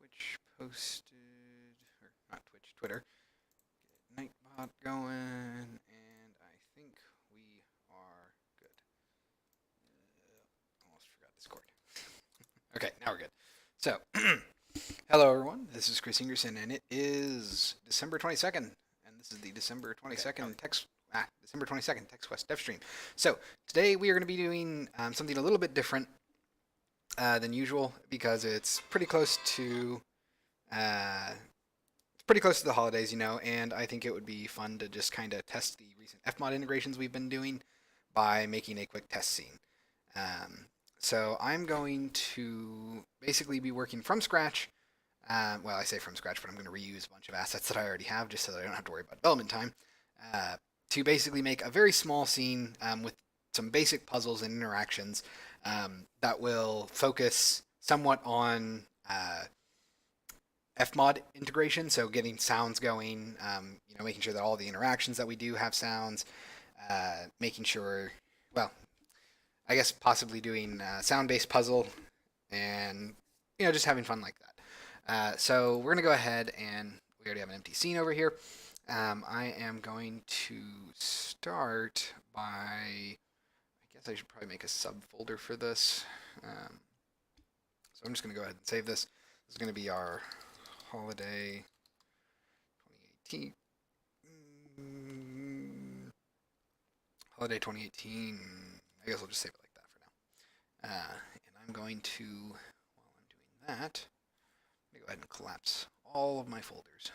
Twitch posted, or not Twitch, Twitter. Get Nightbot going, and I think we are good. Almost forgot Discord. Okay, now we're good. So, hello everyone. This is Chris Ingerson, and it is December 22nd, and this is the December 22nd December 22nd TextQuest Devstream. So today we are going to be doing something a little bit different than usual because it's pretty close to the holidays, and I think it would be fun to just kind of test the recent Fmod integrations we've been doing by making a quick test scene. So I'm going to basically be working from scratch. Well, I say from scratch, but I'm going to reuse a bunch of assets that I already have just so that I don't have to worry about development time to basically make a very small scene with some basic puzzles and interactions that will focus somewhat on Fmod integration, so getting sounds going, making sure that all the interactions that we do have sounds, making sure, well, I guess possibly doing a sound-based puzzle, and just having fun like that. So we're gonna go ahead and we already have an empty scene over here. I am going to start by, I guess I should probably make a subfolder for this. So I'm just gonna go ahead and save this. This is gonna be our holiday 2018. Holiday 2018. I guess I'll just save it like that for now. And I'm going to, while I'm doing that, I'm going to go ahead and collapse all of my folders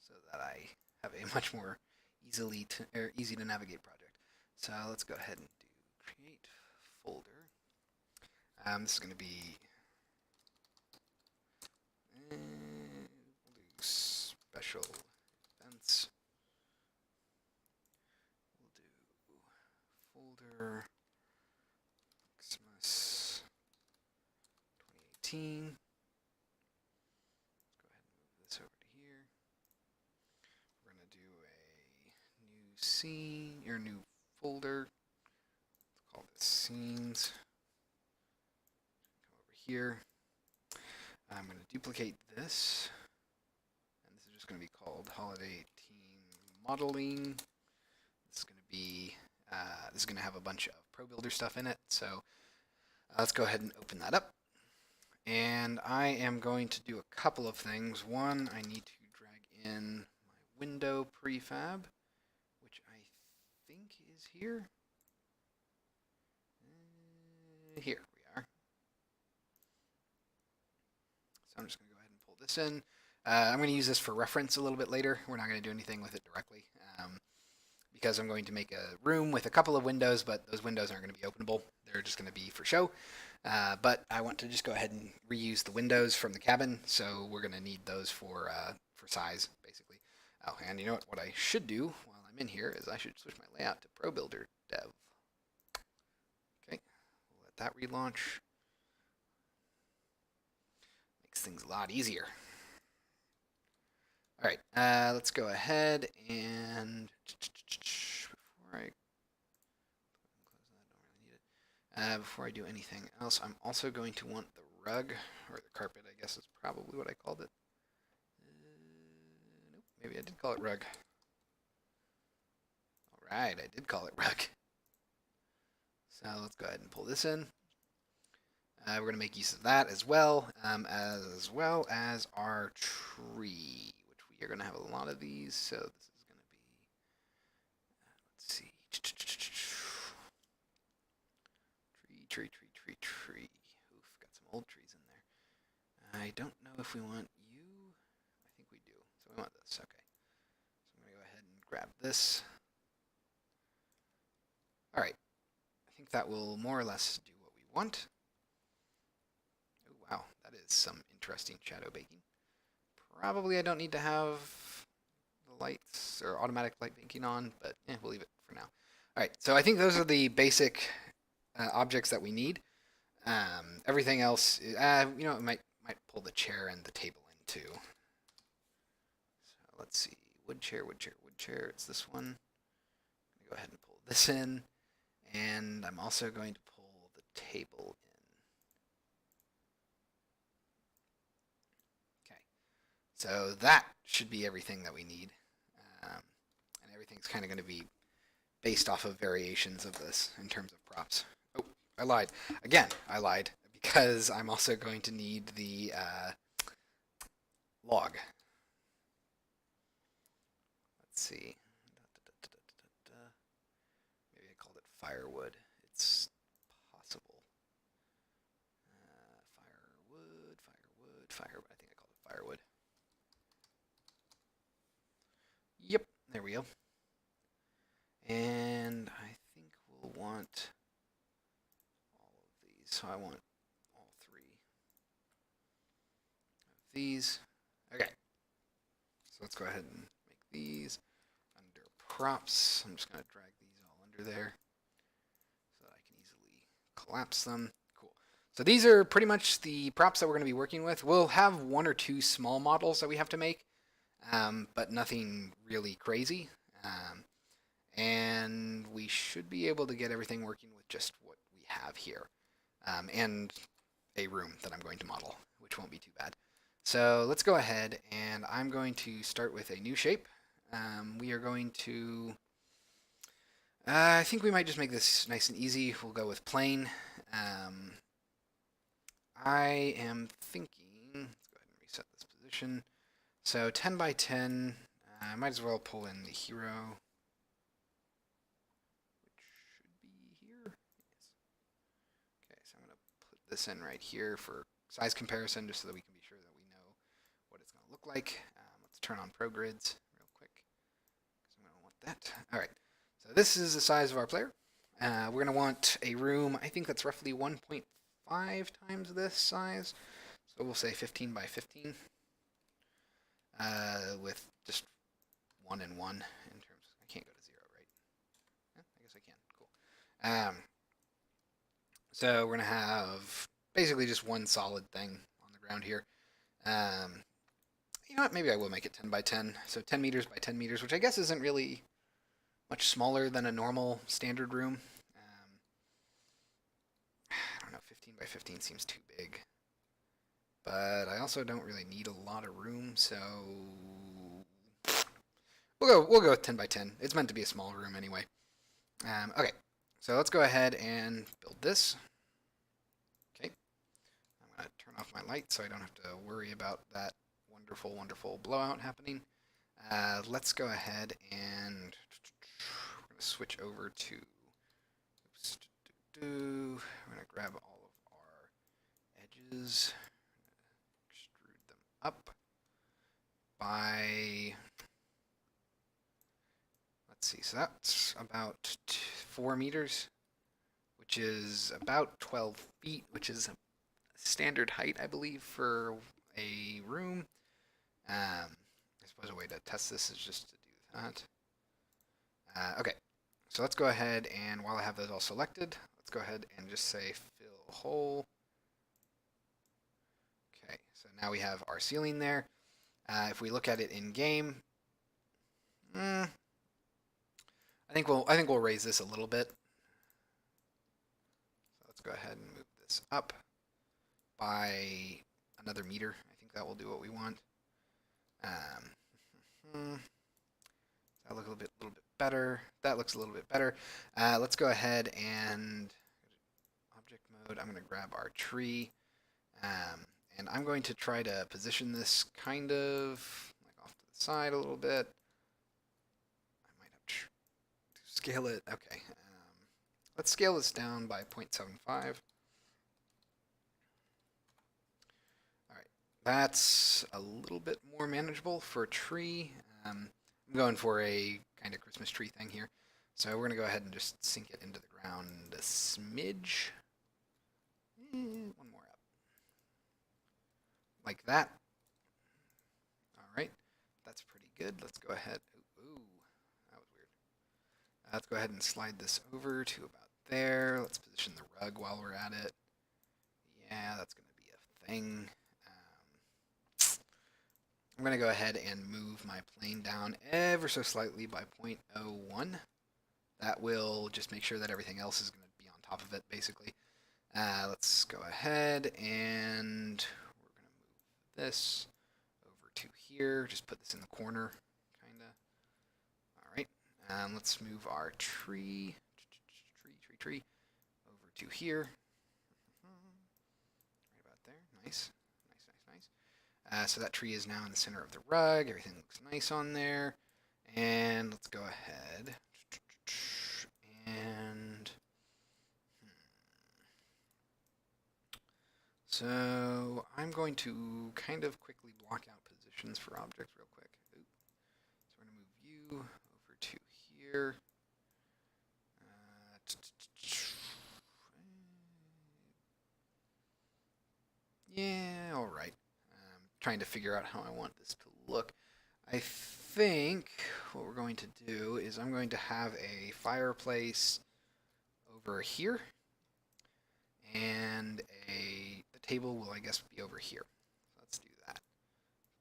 so that I have a much more easy to navigate project. So let's go ahead and do create folder. This is going to be we'll do special events. We'll do folder Xmas 2018. Let's go ahead and move this over to here. We're going to do a new scene, or new folder. Let's call this scenes. Come over here. I'm going to duplicate this, and this is just going to be called Holiday Team Modeling. This is going to be, this is going to have a bunch of ProBuilder stuff in it, so let's go ahead and open that up. And I am going to do a couple of things. One, I need to drag in my window prefab, which I think is here. Here we are. So I'm just going to go ahead and pull this in. I'm going to use this for reference a little bit later. We're not going to do anything with it directly because I'm going to make a room with a couple of windows, but those windows aren't going to be openable. They're just going to be for show. But I want to just go ahead and reuse the windows from the cabin, so we're going to need those for size, basically. Oh, and you know what I should do while I'm in here is I should switch my layout to ProBuilder Dev. Okay, we'll let that relaunch. Makes things a lot easier. All right, let's go ahead and before I do anything else, I'm also going to want the rug, or the carpet, I guess is probably what I called it. Nope, maybe I did call it rug. All right, I did call it rug. So let's go ahead and pull this in. We're going to make use of that as well as our tree, which we are going to have a lot of these. So this is going to be, let's see, tree. Oof, got some old trees in there. I don't know if we want you. I think we do. So we want this. Okay. So I'm going to go ahead and grab this. All right. I think that will more or less do what we want. Oh, wow. That is some interesting shadow baking. Probably I don't need to have the lights or automatic light baking on, but we'll leave it for now. All right. So I think those are the basic objects that we need. Everything else, it might pull the chair and the table in too. So let's see, wood chair. It's this one. I'm gonna go ahead and pull this in, and I'm also going to pull the table So that should be everything that we need. And everything's kind of going to be based off of variations of this in terms of props. Oh, I lied. Again, I lied because I'm also going to need the log. Let's see. Maybe I called it firewood. It's possible. Firewood. I think I called it firewood. Yep, there we go. And I think we'll want all of these. So I want all three of these. Okay. So let's go ahead and make these under props. I'm just going to drag these all under there so that I can easily collapse them. Cool. So these are pretty much the props that we're going to be working with. We'll have one or two small models that we have to make, but nothing really crazy. And we should be able to get everything working with just what we have here, and a room that I'm going to model, which won't be too bad. So let's go ahead, and I'm going to start with a new shape. We are going to, I think we might just make this nice and easy. We'll go with plain. I am thinking, let's go ahead and reset this position. So 10 by 10, I might as well pull in the hero. This in right here for size comparison, just so that we can be sure that we know what it's going to look like. Let's turn on Pro Grids real quick, because I'm going to want that. All right, so this is the size of our player. We're going to want a room, I think that's roughly 1.5 times this size. So we'll say 15 by 15, with just 1 and 1 in terms. I can't go to 0, right? Yeah, I guess I can. Cool. So we're going to have basically just one solid thing on the ground here. You know what? Maybe I will make it 10 by 10. So 10 meters by 10 meters, which I guess isn't really much smaller than a normal standard room. I don't know, 15 by 15 seems too big. But I also don't really need a lot of room, so we'll go with 10 by 10. It's meant to be a small room anyway. Okay, so let's go ahead and build this. Okay, I'm going to turn off my light so I don't have to worry about that wonderful, wonderful blowout happening. Let's go ahead and we're going to switch over to, we're going to grab all of our edges, extrude them up by, let's see, so that's about 4 meters, which is about 12 feet, which is a standard height, I believe, for a room. I suppose a way to test this is just to do that. Okay, so let's go ahead, and while I have those all selected, let's go ahead and just say fill hole. Okay, so now we have our ceiling there. If we look at it in game, I think we'll raise this a little bit. So let's go ahead and move this up by another meter. I think that will do what we want. That looks a little bit better. That looks a little bit better. Let's go ahead and object mode. I'm going to grab our tree, and I'm going to try to position this kind of like off to the side a little bit. I might have to scale it. Okay. Let's scale this down by 0.75. That's a little bit more manageable for a tree. I'm going for a kind of Christmas tree thing here. So we're going to go ahead and just sink it into the ground a smidge. One more up. Like that. All right. That's pretty good. Let's go ahead. Ooh, that was weird. Let's go ahead and slide this over to about there. Let's position the rug while we're at it. Yeah, that's going to be a thing. I'm going to go ahead and move my plane down ever so slightly by 0.01. That will just make sure that everything else is going to be on top of it, basically. Let's go ahead and we're going to move this over to here. Just put this in the corner, kind of. All right. Let's move our tree over to here. Right about there. Nice. So that tree is now in the center of the rug. Everything looks nice on there. And let's go ahead and so I'm going to kind of quickly block out positions for objects real quick. So we're going to move you over to here. Yeah, all right. Trying to figure out how I want this to look. I think what we're going to do is I'm going to have a fireplace over here, and the table will, I guess, be over here. So let's do that.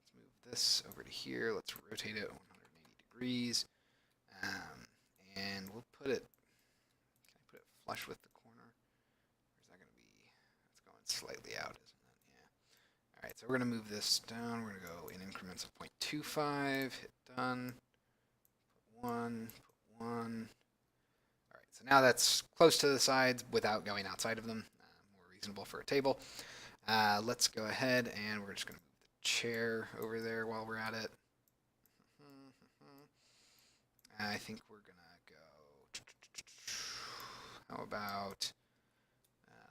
Let's move this over to here. Let's rotate it 180 degrees, and we'll put it. Can I put it flush with the corner? Or is that going to be? That's going slightly out, isn't it? Yeah. All right. So we're going to move this down. We're going to go in increments of 0.25. Hit done. Put one. Put one. All right, so now that's close to the sides without going outside of them. More reasonable for a table. Let's go ahead and we're just going to move the chair over there while we're at it. I think we're going to go. How about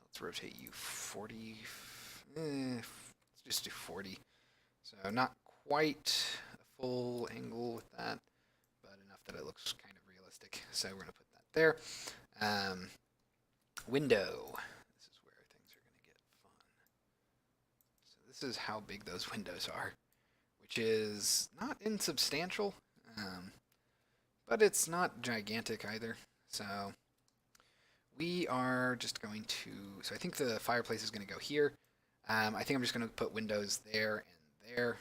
let's rotate you 40. Let's just do 40. So not quite a full angle with that, but enough that it looks kind of realistic. So we're going to put that there. Window. This is where things are going to get fun. So this is how big those windows are, which is not insubstantial, but it's not gigantic either. So we are just going to, so I think the fireplace is going to go here. I think I'm just going to put windows there and there,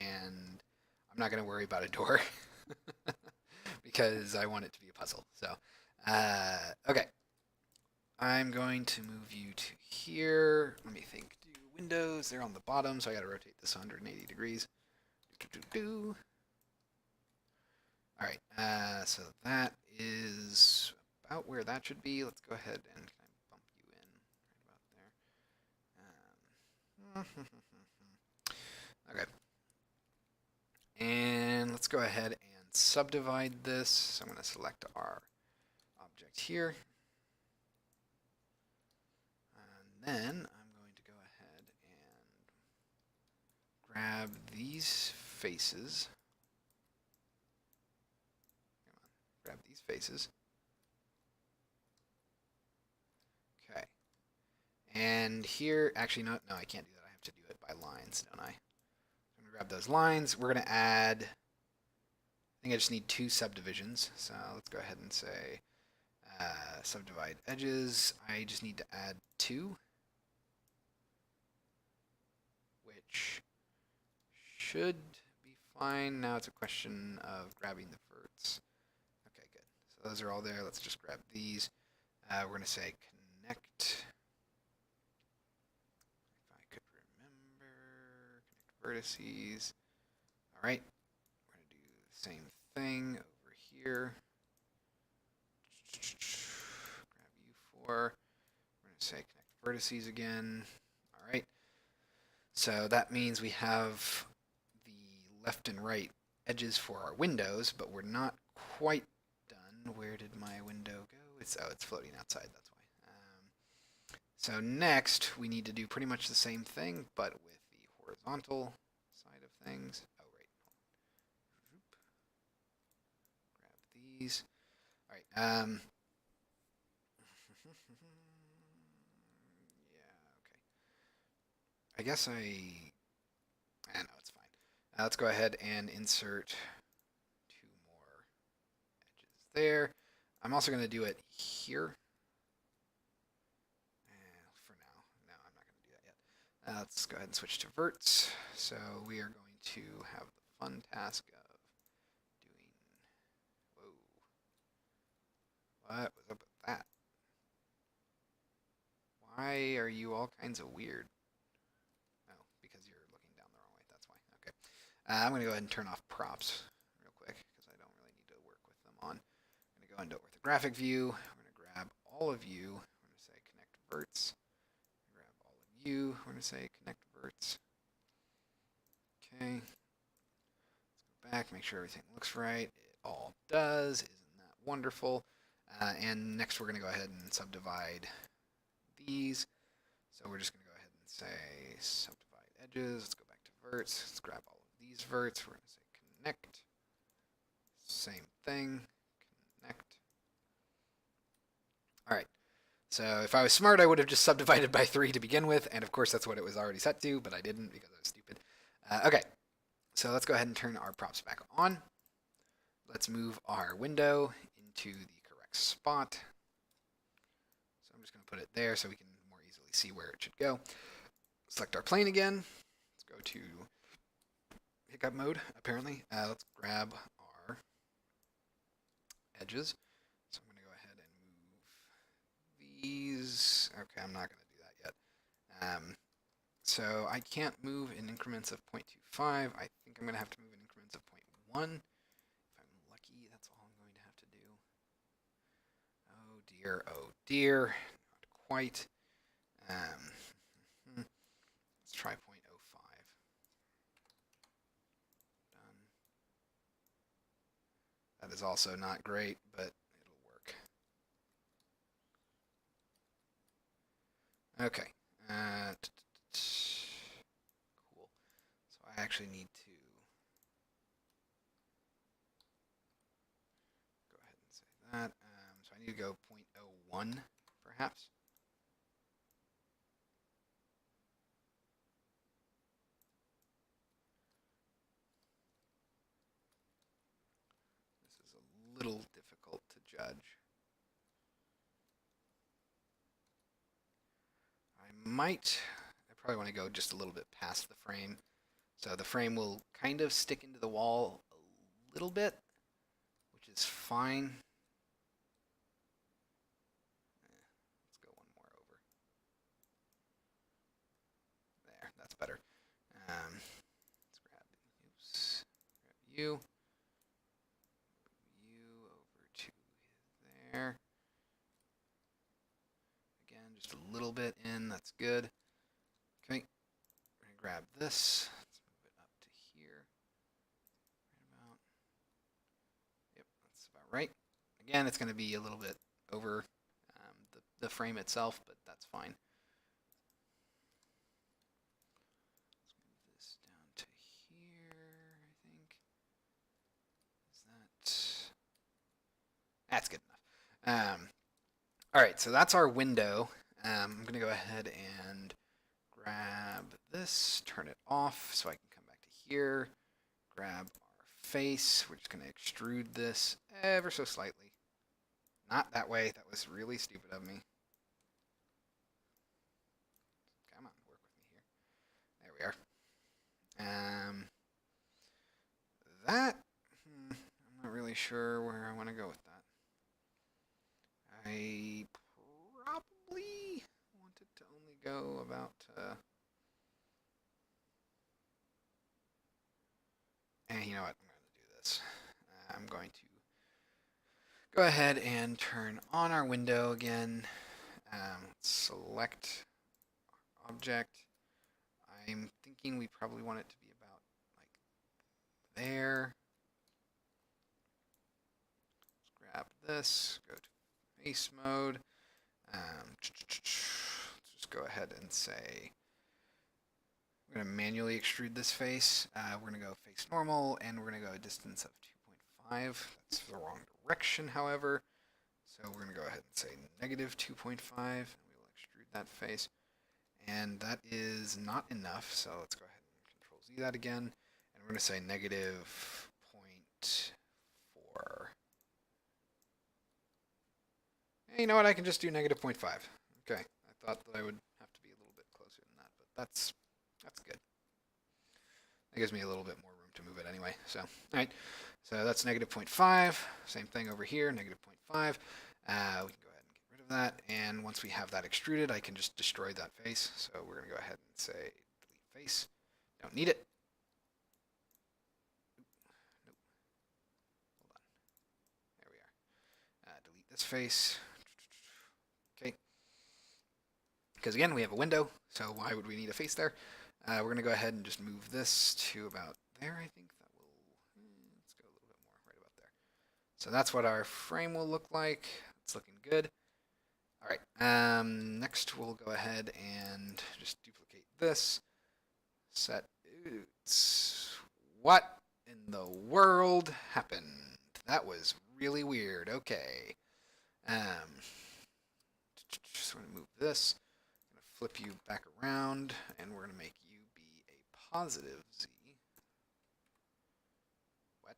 and I'm not going to worry about a door because I want it to be a puzzle. So, okay. I'm going to move you to here. Let me think. Do windows. They're on the bottom, so I got to rotate this 180 degrees. All right. So that is about where that should be. Let's go ahead and kind of bump you in right about there. Okay. And let's go ahead and subdivide this. So I'm going to select our object here. And then I'm going to go ahead and grab these faces. Come on, grab these faces. Okay. And here, actually, no, I can't do that. I have to do it by lines, don't I? I'm going to grab those lines. We're going to add, I think I just need 2 subdivisions. So let's go ahead and say subdivide edges. I just need to add 2. Which should be fine. Now it's a question of grabbing the verts. Okay, good. So those are all there. Let's just grab these. We're going to say connect. If I could remember, connect vertices. All right. We're going to do the same thing over here. Grab you 4. We're going to say connect vertices again. All right. So that means we have the left and right edges for our windows, but we're not quite done. Where did my window go? It's floating outside, that's why. So next, we need to do pretty much the same thing, but with the horizontal side of things. Oh, right. Grab these. All right. I guess I know it's fine. Let's go ahead and insert 2 more edges there. I'm also going to do it here. For now. No, I'm not going to do that yet. Let's go ahead and switch to verts. So we are going to have the fun task of doing... Whoa. What was up with that? Why are you all kinds of weird? I'm going to go ahead and turn off props real quick because I don't really need to work with them on. I'm going to go into orthographic view. We're going to grab all of you. We're going to say connect verts. Grab all of you. We're going to say connect verts. Okay. Let's go back, make sure everything looks right. It all does. Isn't that wonderful? And next we're going to go ahead and subdivide these. So we're just going to go ahead and say subdivide edges. Let's go back to verts. Let's grab all of these verts. We're going to say connect. Same thing. Connect. All right. So if I was smart, I would have just subdivided by 3 to begin with. And of course, that's what it was already set to, but I didn't because I was stupid. Okay. So let's go ahead and turn our props back on. Let's move our window into the correct spot. So I'm just going to put it there so we can more easily see where it should go. Select our plane again. Let's go to hiccup mode, apparently. Let's grab our edges. So I'm going to go ahead and move these. Okay, I'm not going to do that yet. So I can't move in increments of 0.25. I think I'm going to have to move in increments of 0.1. If I'm lucky, that's all I'm going to have to do. Oh dear, oh dear. Not quite. Let's try 0.05. Done. That is also not great, but it'll work. Okay. Cool. So I actually need to go ahead and say that. So I need to go 0.01, perhaps. This is a little difficult to judge. I probably want to go just a little bit past the frame. So the frame will kind of stick into the wall a little bit, which is fine. Let's go one more over. There, that's better. Let's grab you. You over to there. Again, just a little bit in, that's good. Okay, we're going to grab this. Let's move it up to here. Right about. Yep, that's about right. Again, it's going to be a little bit over the frame itself, but that's fine. Let's move this down to here, I think. Is that... That's good enough. All right, so that's our window. I'm going to go ahead and grab this, turn it off so I can come back to here, grab our face. We're just going to extrude this ever so slightly. Not that way. That was really stupid of me. Come on, work with me here. There we are. I'm not really sure where I want to go with that. I probably wanted to only go about... And you know what? I'm going to do this. I'm going to go ahead and turn on our window again. Select our object. I'm thinking we probably want it to be about like there. Let's grab this, go to face mode. Let's just go ahead and say we're going to manually extrude this face. We're going to go face normal, and we're going to go a distance of 2.5. That's the wrong direction, however. So we're going to go ahead and say negative 2.5, and we will extrude that face. And that is not enough, so let's go ahead and Control-Z that again. And we're going to say negative 0.4. Hey, you know what? I can just do negative 0.5. Okay, I thought that I would have to be a little bit closer than that, but that's good. That gives me a little bit more room to move it anyway. So, all right. So that's negative 0.5. Same thing over here, negative 0.5. We can go ahead and get rid of that. And once we have that extruded, I can just destroy that face. So we're going to go ahead and say delete face. Don't need it. this face. Okay. Because again, we have a window, so why would we need a face there? We're going to go ahead and just move this to about there, I think. That will, let's go a little bit more, right about there. So that's what our frame will look like. It's looking good. All right, next we'll go ahead and just duplicate this. Set oots. What in the world happened? That was really weird. Okay. Just going to move this. I'm going to flip you back around, and we're going to make you be a positive Z. What?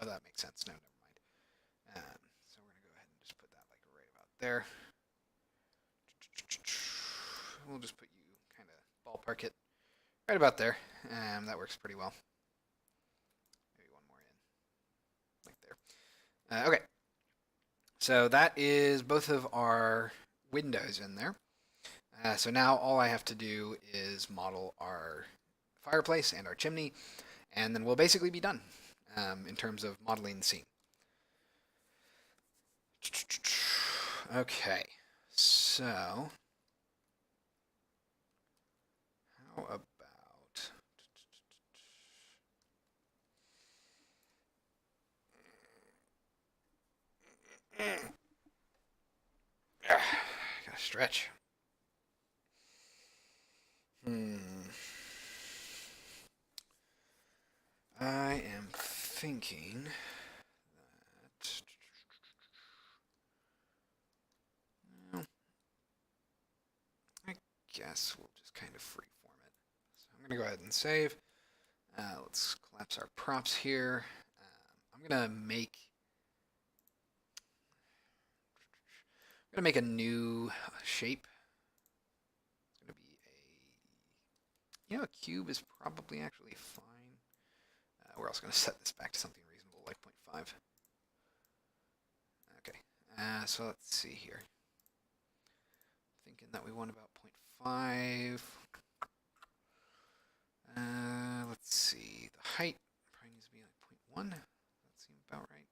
Oh, that makes sense. No, never mind. So we're going to go ahead and just put that like right about there. We'll just put you kind of ballpark it right about there. That works pretty well. Maybe one more in, like there. Okay. So that is both of our windows in there. So now all I have to do is model our fireplace and our chimney, and then we'll basically be done in terms of modeling the scene. Okay, so how about gotta stretch. I am thinking that I guess we'll just kind of freeform it. So I'm gonna go ahead and save. Let's collapse our props here. I'm gonna make a new shape. It's gonna be a cube is probably actually fine. We're also gonna set this back to something reasonable like 0.5. Okay. So let's see here. Thinking that we want about 0.5. Let's see. The height probably needs to be like 0.1. That seems about right.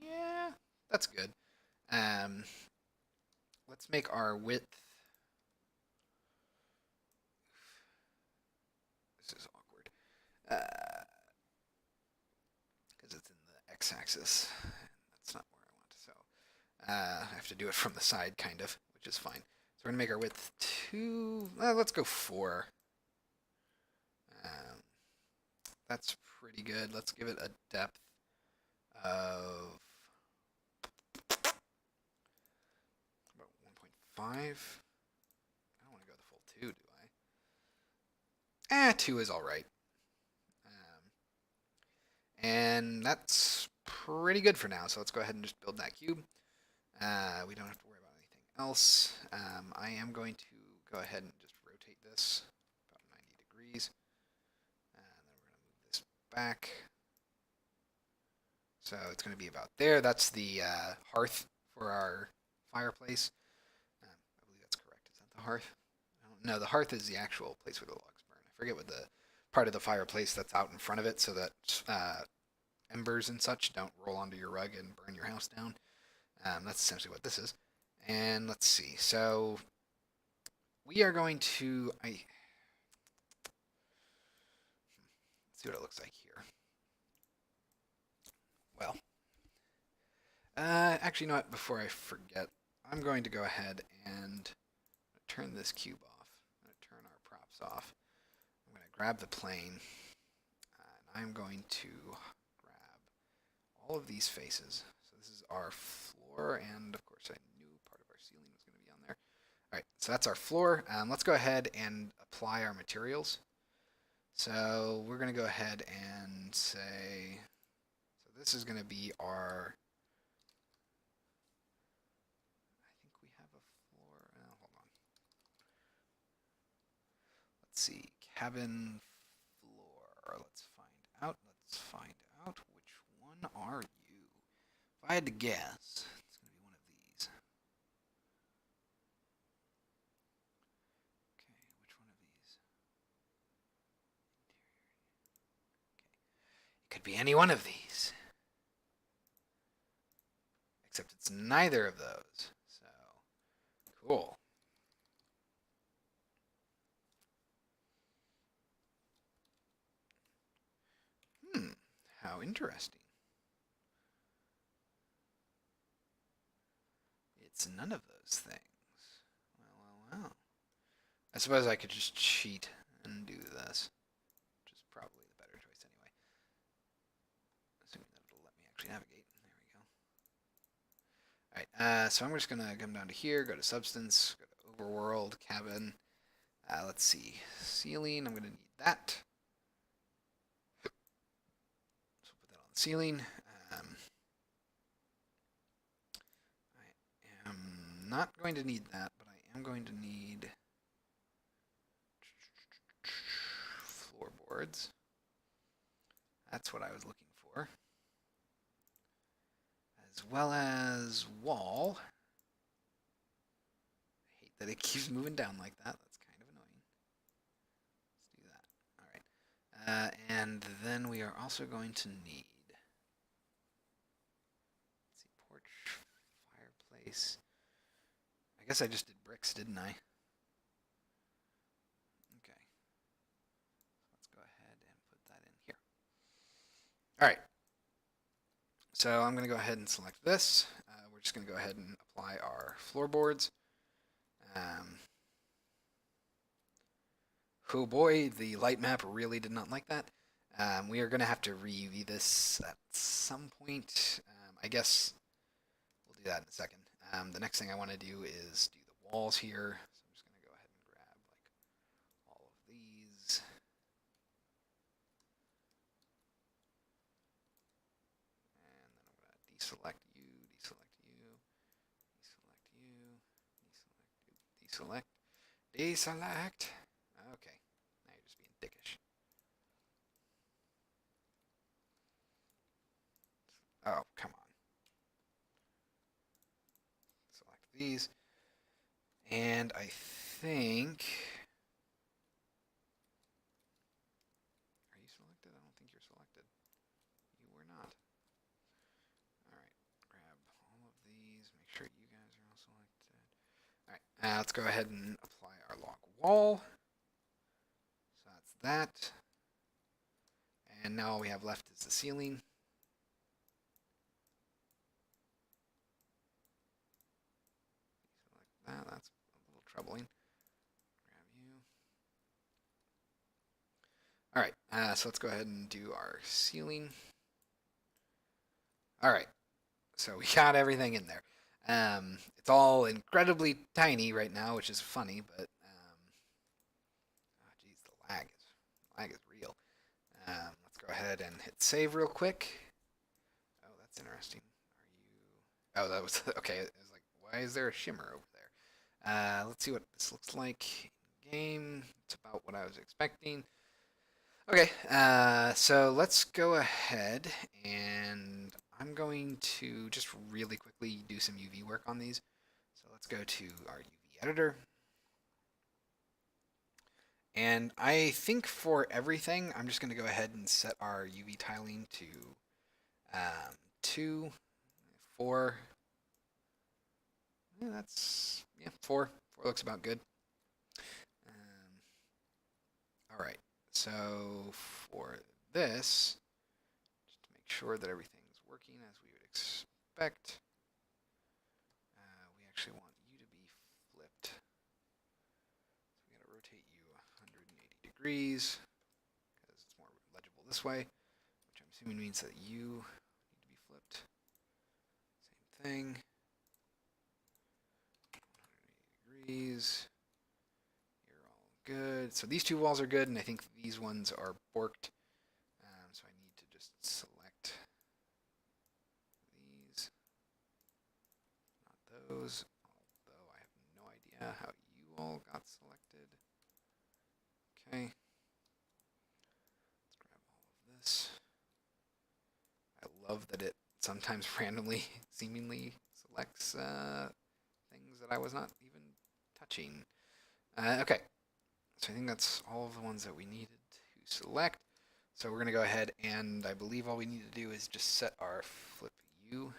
Yeah, that's good. Let's make our width. This is awkward. Because it's in the x-axis. That's not where I want. So I have to do it from the side, kind of, which is fine. So we're going to make our width 2. Let's go 4. That's pretty good. Let's give it a depth of about 1.5. I don't want to go the full 2, do I? 2 is all right. And that's pretty good for now. So let's go ahead and just build that cube. We don't have to worry about anything else. I am going to go ahead and just rotate this about 90 degrees. And then we're going to move this back. So it's going to be about there. That's the hearth for our fireplace. I believe that's correct. Is that the hearth? No, the hearth is the actual place where the logs burn. I forget what the part of the fireplace that's out in front of it so that embers and such don't roll onto your rug and burn your house down. That's essentially what this is. And let's see. So we are going to... let's see what it looks like here. Well, actually, you know what? Before I forget, I'm going to go ahead and turn this cube off. I'm going to turn our props off. I'm going to grab the plane. And I'm going to grab all of these faces. So this is our floor, and of course I knew part of our ceiling was going to be on there. All right, so that's our floor. Let's go ahead and apply our materials. So we're going to go ahead and say, so this is going to be our, I think we have a floor, hold on. Let's see, cabin floor, let's find out which one are you? If I had to guess, it's going to be one of these. Okay, which one of these? could be any one of these. Except it's neither of those. So, cool. How interesting. It's none of those things. Well. I suppose I could just cheat and do this, which is probably the better choice anyway. Assuming that it'll let me actually navigate. There we go. Alright, so I'm just going to come down to here, go to Substance, go to Overworld, Cabin. Let's see. Ceiling, I'm going to need that. So we'll put that on the ceiling. I am not going to need that, but I am going to need floorboards. That's what I was looking for. As well as wall. I hate that it keeps moving down like that. That's kind of annoying. Let's do that. Alright. And then we are also going to need, let's see, porch, fireplace. I guess I just did bricks, didn't I? Okay. Let's go ahead and put that in here. Alright. So I'm going to go ahead and select this. We're just going to go ahead and apply our floorboards. Oh boy, the light map really did not like that. We are going to have to re-UV this at some point. I guess we'll do that in a second. The next thing I want to do is do the walls here. So I'm just going to go ahead and grab like all of these. And then I'm going to deselect you, deselect you, deselect you, deselect, deselect. Okay, now you're just being dickish. Oh, come on. Select these. And I think... Are you selected? I don't think you're selected. You were not. Alright, grab all of these. Make sure you guys are all selected. Alright, let's go ahead and apply our log wall. So that's that. And now all we have left is the ceiling. Select that. That's a little troubling. Grab you. Alright, so let's go ahead and do our ceiling. Alright, so we got everything in there. It's all incredibly tiny right now, which is funny, but oh geez, the lag is real. Let's go ahead and hit save real quick. Oh, that's interesting. Are you? Oh, that was okay. It was like, why is there a shimmer over there? Let's see what this looks like in game. It's about what I was expecting. Okay, so let's go ahead and I'm going to just really quickly do some UV work on these. So let's go to our UV editor. And I think for everything, I'm just going to go ahead and set our UV tiling to 2, 4. Yeah, that's, yeah, 4. 4 looks about good. All right, so for this, just to make sure that everything's working as we would expect, we actually want you to be flipped. So we got to rotate you 180 degrees because it's more legible this way, which I'm assuming means that you need to be flipped. Same thing. 180 degrees. You're all good. So these two walls are good, and I think these ones are borked. So I need to just select these, not those, although I have no idea how you all got selected. Okay. Let's grab all of this. I love that it sometimes randomly, seemingly selects things that I was not even touching. Okay. So I think that's all of the ones that we needed to select. So we're going to go ahead and I believe all we need to do is just set our flip U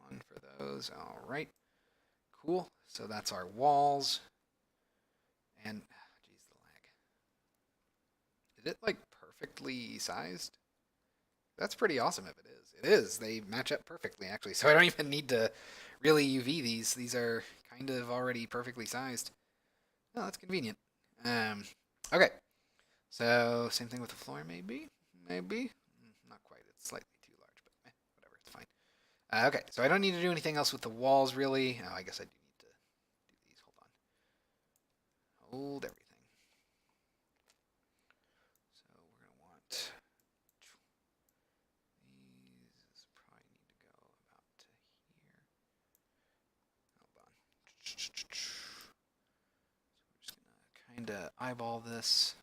on for those. All right, cool. So that's our walls. And, geez, the lag. Is it like perfectly sized? That's pretty awesome if it is. It is. They match up perfectly, actually. So I don't even need to really UV these. These are kind of already perfectly sized. Oh, that's convenient. Okay. So same thing with the floor, maybe? Maybe? Not quite. It's slightly too large, but whatever. It's fine. Okay, so I don't need to do anything else with the walls, really. Oh, I guess I do need to do these. Hold on. Hold everything. So we're going to want these probably need to go about to here. Hold on. So we're just going to kind of eyeball this.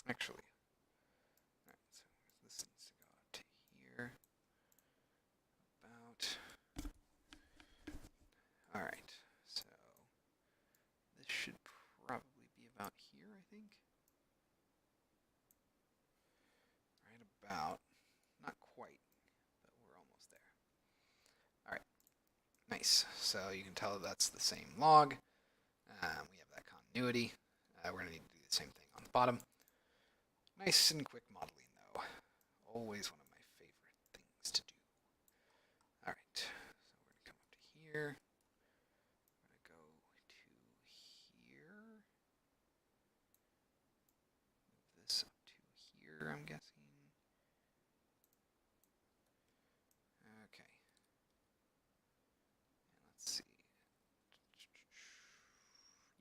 Actually, all right, so this needs to go out to here. About. All right, so this should probably be about here, I think. Right about. Not quite, but we're almost there. All right, nice. So you can tell that's the same log. We have that continuity. We're going to need to do the same thing on the bottom. Nice and quick modeling, though. Always one of my favorite things to do. All right, so we're going to come up to here. We're going to go to here. Move this up to here, I'm guessing. Okay. And let's see.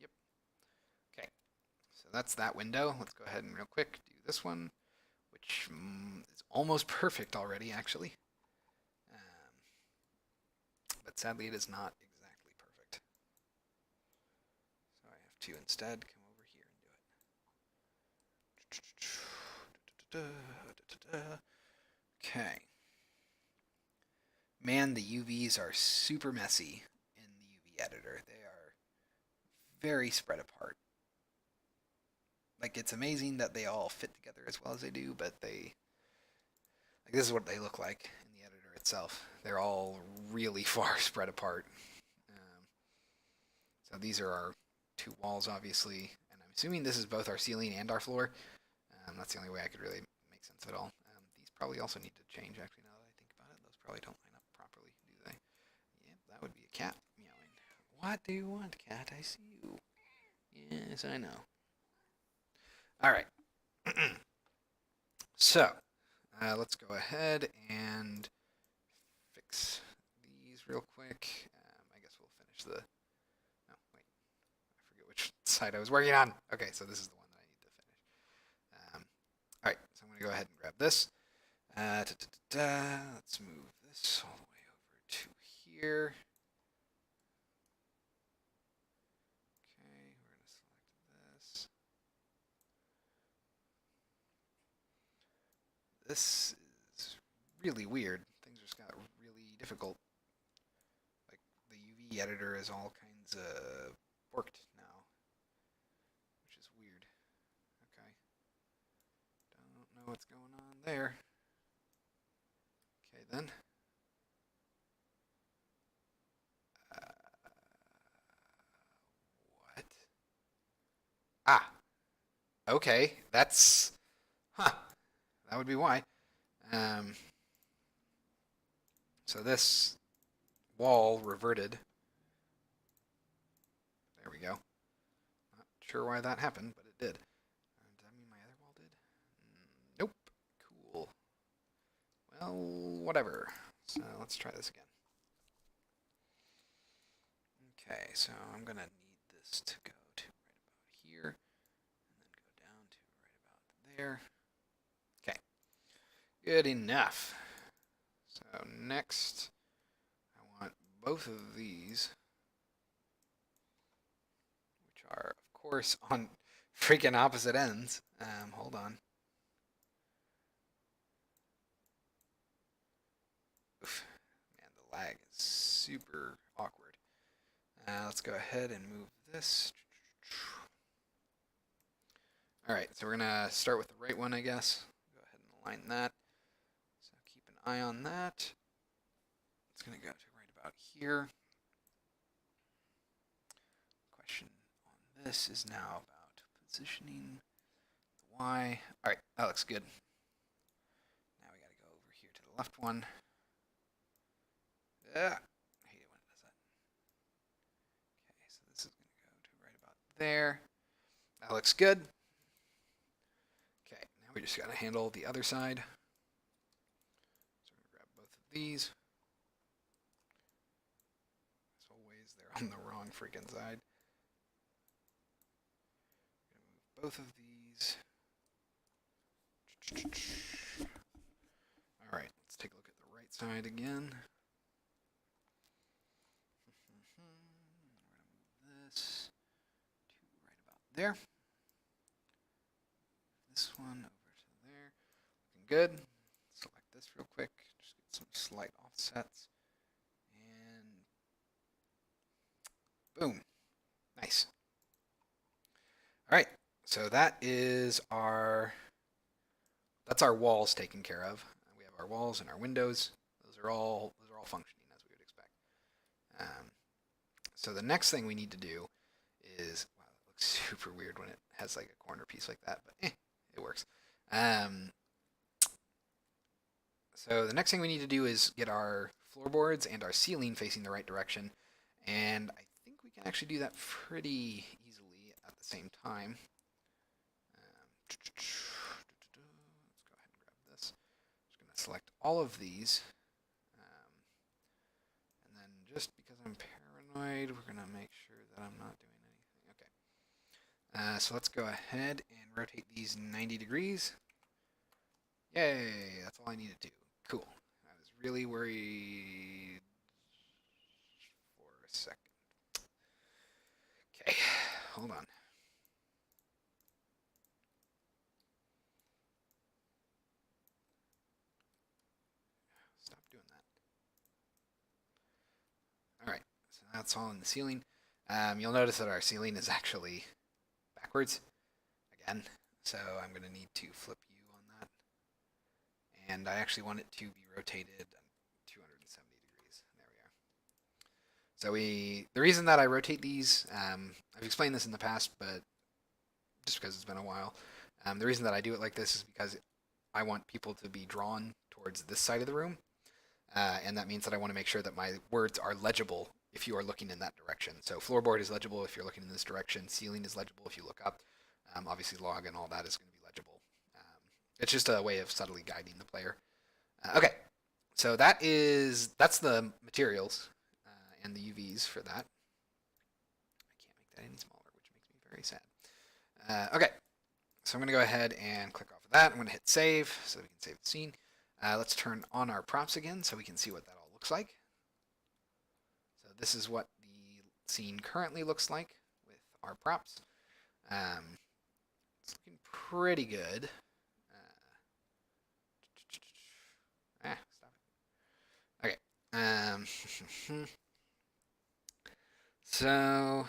Yep. Okay. So that's that window. Let's go ahead and real quick do this one, which is almost perfect already, actually. But sadly, it is not exactly perfect. So I have to instead come over here and do it. Okay. Man, the UVs are super messy in the UV editor. They are very spread apart. Like, it's amazing that they all fit together as well as they do, but this is what they look like in the editor itself. They're all really far spread apart. So these are our two walls, obviously, and I'm assuming this is both our ceiling and our floor. That's the only way I could really make sense of it all. These probably also need to change, actually, now that I think about it. Those probably don't line up properly, do they? Yep, that would be a cat meowing. What do you want, cat? I see you. Yes, I know. All right. So, let's go ahead and fix these real quick. I guess we'll finish the. No, wait. I forget which side I was working on. Okay, so this is the one that I need to finish. All right, so I'm going to go ahead and grab this. Let's move this all the way over to here. Okay, we're going to select this. This is really weird. Things just got really difficult. Like, the UV editor is all kinds of borked now, which is weird. Okay. Don't know what's going on there. Okay, then. What? Ah, okay. That's. Huh. That would be why. Um, so this wall reverted. There we go. Not sure why that happened, but it did. Does that mean my other wall did? Nope. Cool. Well, whatever. So let's try this again. Okay, so I'm going to need this to go to right about here, and then go down to right about there. Okay, good enough. So next, I want both of these, which are, of course, on freaking opposite ends. Hold on. Oof. Man, the lag is super awkward. Let's go ahead and move this. All right, so we're gonna start with the right one, I guess. Go ahead and align that. So keep an eye on that. It's gonna go to right about here. Question on this is now about positioning the Y. All right, that looks good. Now we gotta go over here to the left one. I hate it when it does that. Okay, so this is gonna go to right about there. That looks good. Okay, now we just gotta handle the other side. So we're gonna grab both of these. As always, they're on the wrong freaking side. We're gonna move both of these. All right, let's take a look at the right side again. We're gonna move this to right about there. This one over to there. Looking good. Select this real quick. Just get some slight offsets. And boom. Nice. All right. So that's our walls taken care of. We have our walls and our windows. Those are all functioning as we would expect. So the next thing we need to do is, wow, that looks super weird when it has like a corner piece like that, but it works. So the next thing we need to do is get our floorboards and our ceiling facing the right direction, and I think we can actually do that pretty easily at the same time. Let's go ahead and grab this. I'm just going to select all of these, and then just because I'm paranoid, we're going to make sure that I'm not doing anything. Okay. So let's go ahead and rotate these 90 degrees. Yay, that's all I need to do. Cool. I was really worried for a second. Okay, hold on. Stop doing that. All right, so that's all in the ceiling. You'll notice that our ceiling is actually backwards again, so I'm going to need to flip you on that. And I actually want it to be rotated 270 degrees. There we are. So the reason that I rotate these, I've explained this in the past, but just because it's been a while, the reason that I do it like this is because I want people to be drawn towards this side of the room, and that means that I want to make sure that my words are legible if you are looking in that direction. So floorboard is legible if you're looking in this direction. Ceiling is legible if you look up. Obviously log and all that is going to be legible. It's just a way of subtly guiding the player. Okay, so that's the materials and the UVs for that. I can't make that any smaller, which makes me very sad. Okay, so I'm going to go ahead and click off of that. I'm going to hit save so we can save the scene. Let's turn on our props again so we can see what that all looks like. So this is what the scene currently looks like with our props. It's looking pretty good. Stop it. Okay. So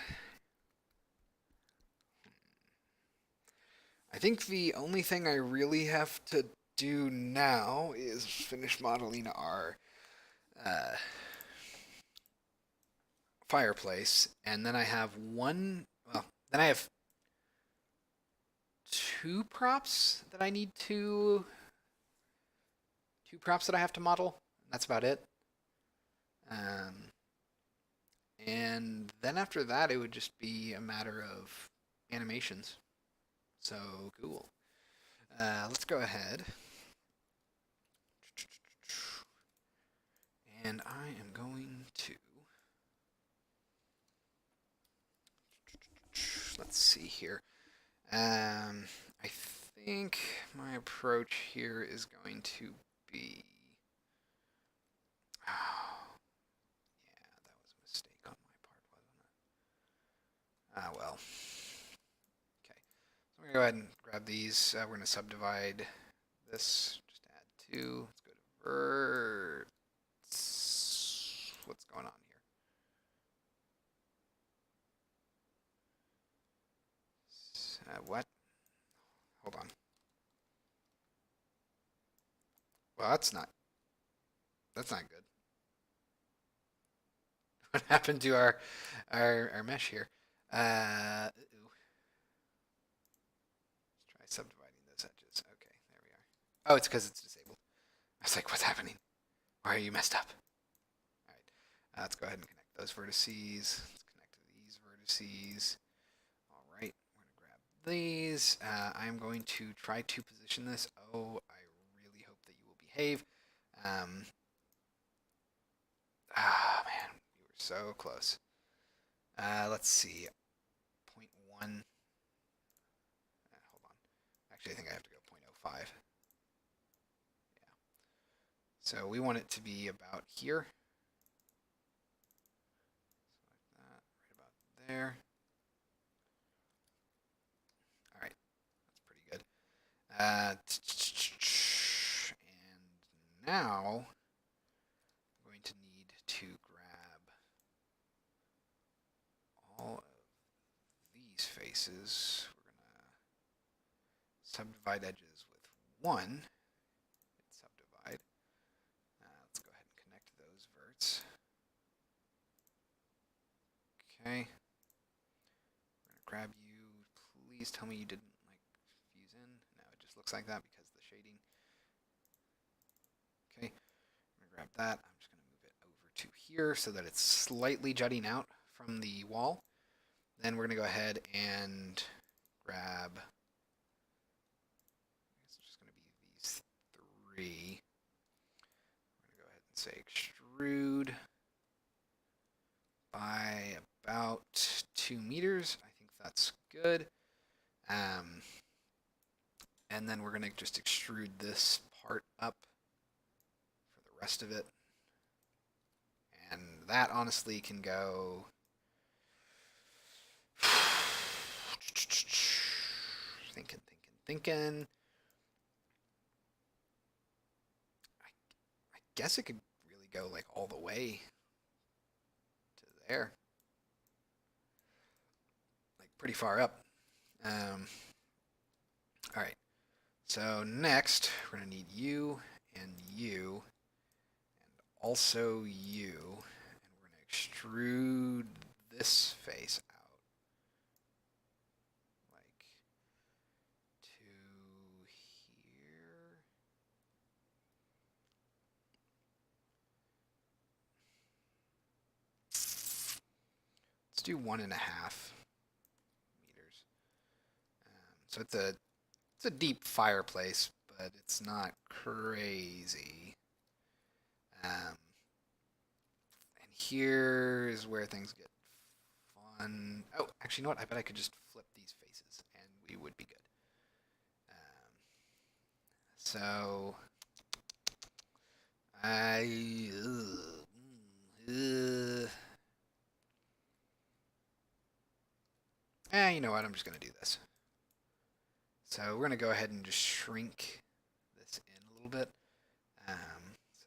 I think the only thing I really have to do now is finish modeling our fireplace, and then I have then I have two props that I have to model. That's about it. And then after that, it would just be a matter of animations. So cool. Let's go ahead. And I am going to, let's see here. I think my approach here is going to be, oh, yeah, that was a mistake on my part, wasn't it? Ah, well. Okay, so I'm gonna go ahead and grab these. We're gonna subdivide this, just add two. Let's go to verts. What's going on here? What? Well, that's not good. What happened to our mesh here? Ooh. Let's try subdividing those edges. Okay, there we are. Oh, it's because it's disabled. I was like, what's happening? Why are you messed up? All right, let's go ahead and connect those vertices. Let's connect to these vertices. All right, we're gonna grab these. I'm going to try to position this. Oh, I really hope that you will behave. Man, you were so close. Let's see. Point 0.1. Hold on. Actually, I think I have to go 0.05. Yeah. So we want it to be about here. So like that, right about there. All right, that's pretty good. And now I'm going to need to grab all of these faces. We're gonna subdivide edges with 1. Hit subdivide. Let's go ahead and connect those verts. Okay. We're gonna grab you. Please tell me you didn't like fuse in. No, it just looks like that because of the shading. Okay. I'm gonna grab that. I'm just gonna move it over to here so that it's slightly jutting out from the wall. Then we're gonna go ahead and grab. I guess it's just gonna be these 3. We're gonna go ahead and say extrude by about 2 meters. I think that's good. And then we're going to just extrude this part up for the rest of it. And that honestly can go... Thinking. I guess it could really go like all the way to there. Like pretty far up. All right. So next, we're going to need you and you and also you. And we're going to extrude this face out. Like to here. Let's do 1.5 meters. So it's a deep fireplace, but it's not crazy. And here is where things get fun. Oh, actually, you know what? I bet I could just flip these faces, and we would be good. So I. You know what? I'm just gonna do this. So we're gonna go ahead and just shrink this in a little bit. So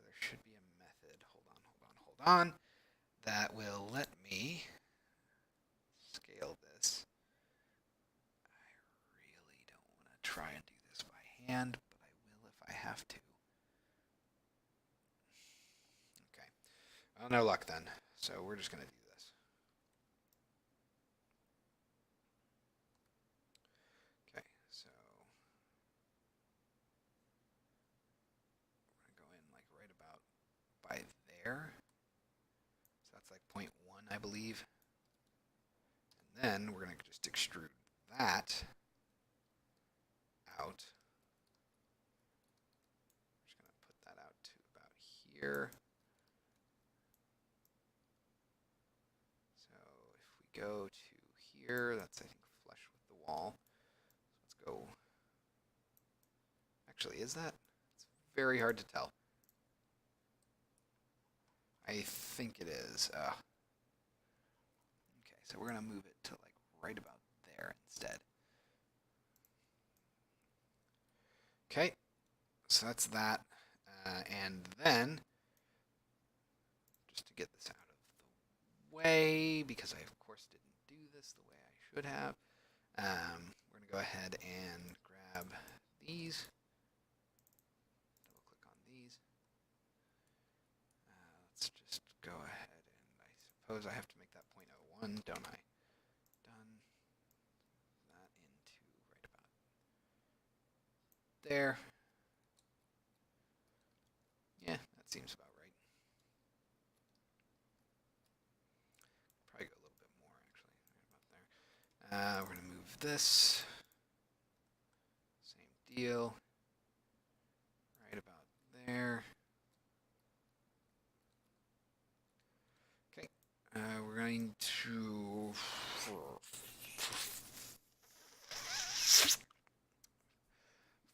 there should be a method. Hold on. That will let me scale this. I really don't want to try and do this by hand, but I will if I have to. Okay. Well, no luck then. So we're just going to do this. Okay, so we're going to go in like right about by there. So that's like 0.1, I believe. And then we're going to just extrude that out. I'm just going to put that out to about here. So if we go to here, that's I think flush with the wall. So let's go. Actually, is that? It's very hard to tell. I think it is. Okay, so we're gonna move it to like right about there instead. Okay, so that's that. And then, just to get this out of the way, because I of course didn't do this the way I should have, we're gonna go ahead and grab these. Double click on these. suppose I have to make that 0.01, don't I? Done that into right about there. Yeah, that seems about right. Probably go a little bit more, actually, right about there. We're going to move this. Same deal. Right about there. Okay. We're going to...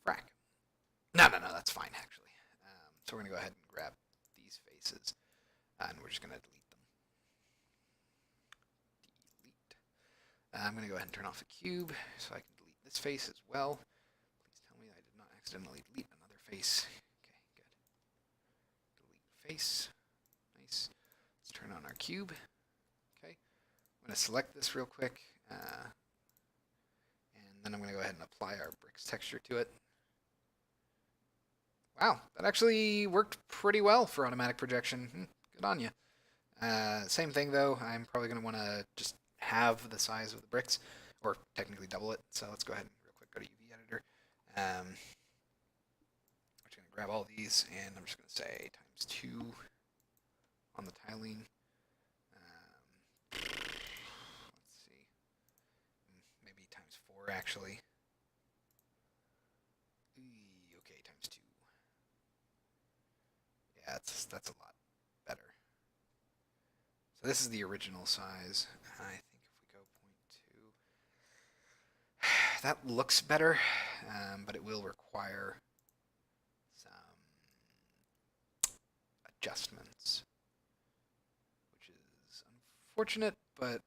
Frack. No, that's fine, actually. So we're going to go ahead and grab these faces, and we're just going to delete them. Delete. I'm going to go ahead and turn off a cube so I can delete this face as well. Please tell me I did not accidentally delete another face. Okay, good. Delete face. Nice. Let's turn on our cube. Okay. I'm going to select this real quick, and then I'm going to go ahead and apply our bricks texture to it. Wow, that actually worked pretty well for automatic projection. Good on you. Same thing though, I'm probably going to want to just halve the size of the bricks, or technically double it. So let's go ahead and real quick go to UV editor. I'm just going to grab all these, and I'm just going to say ×2 on the tiling. Let's see, maybe ×4 actually. Okay, ×2. Yeah, that's a lot better. So this is the original size. I think if we go 0.2, that looks better, but it will require some adjustments, which is unfortunate, but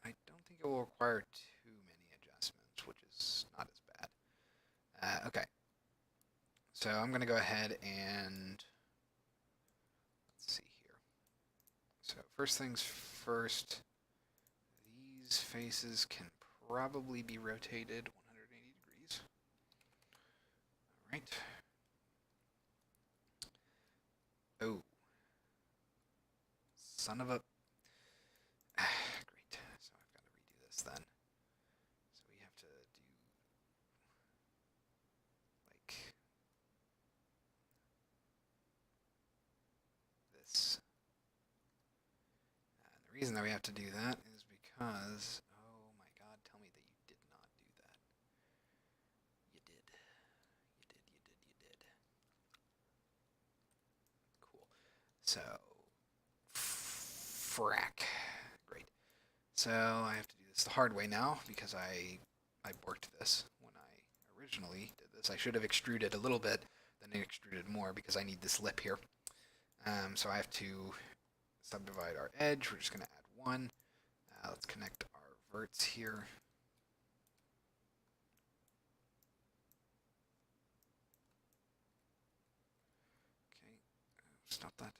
I don't think it will require too many adjustments, which is not as bad. Okay, so I'm going to go ahead and let's see here. So first things first, these faces can probably be rotated 180 degrees. All right. Oh, son of a... Great. So I've got to redo this then. So we have to do like this. And the reason that we have to do that is because, oh my God, tell me that you did not do that. You did. You did. Cool. So, frack. Great. So I have to do this the hard way now because I borked this when I originally did this. I should have extruded a little bit, then extruded more because I need this lip here. So I have to subdivide our edge. We're just going to add one. Let's connect our verts here. Okay, stop that.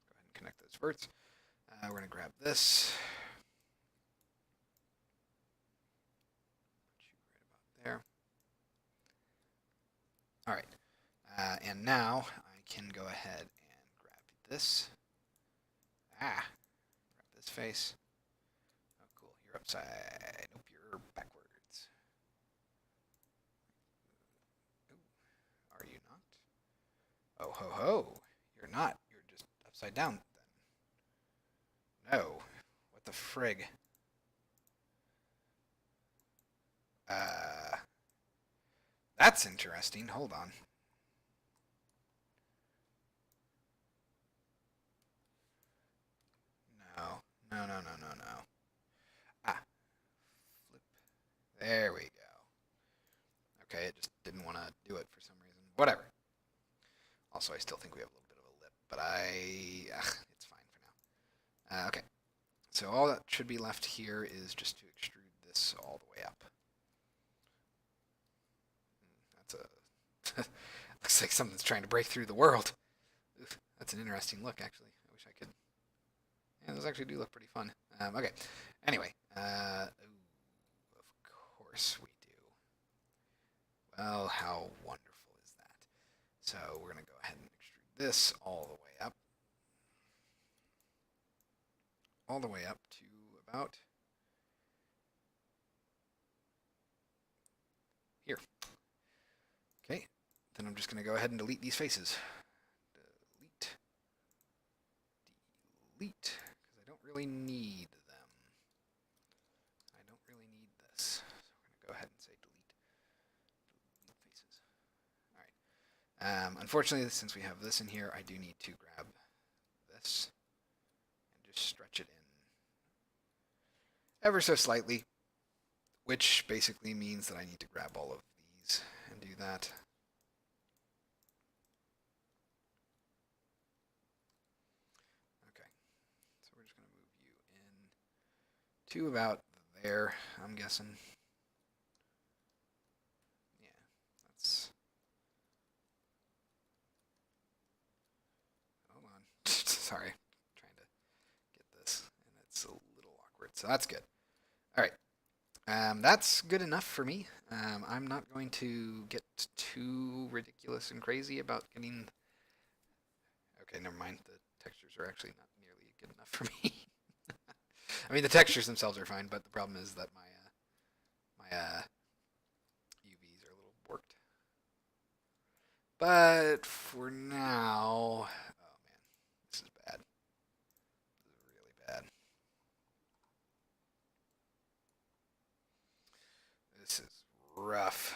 Go ahead and connect those verts. We're going to grab this. Put you right about there. All right, and now I can go ahead and grab this. Grab this face. Oh, cool. You're upside. Nope, you're backwards. Ooh, are you not? Oh, ho, ho. You're not. You're just upside down then. No. What the frig? That's interesting. Hold on. No. Ah. Flip. There we go. Okay, it just didn't want to do it for some reason. Whatever. Also, I still think we have a little bit of a lip, but it's fine for now. Okay, so all that should be left here is just to extrude this all the way up. That's a... looks like something's trying to break through the world. Oof, that's an interesting look, actually. I wish I could... Yeah, those actually do look pretty fun. Okay, anyway. Ooh, of course we do. Well, how wonderful is that? So we're going to go ahead and extrude this all the way up. all the way up to about here. Okay, then I'm just going to go ahead and delete these faces. Delete. Delete, because I don't really need them. I don't really need this. So we're going to go ahead and say delete. Delete faces. All right. Unfortunately, since we have this in here, I do need to grab this and just stretch it in ever so slightly, which basically means that I need to grab all of these and do that. Okay, so we're just going to move you in to about there, I'm guessing. Yeah, that's... Hold on. Sorry, I'm trying to get this, and it's a little awkward, so that's good. All right. That's good enough for me. I'm not going to get too ridiculous and crazy about getting... Okay, never mind. The textures are actually not nearly good enough for me. I mean, the textures themselves are fine, but the problem is that my UVs are a little warped. But for now... Oh, man. This is bad. This is really bad. This is rough.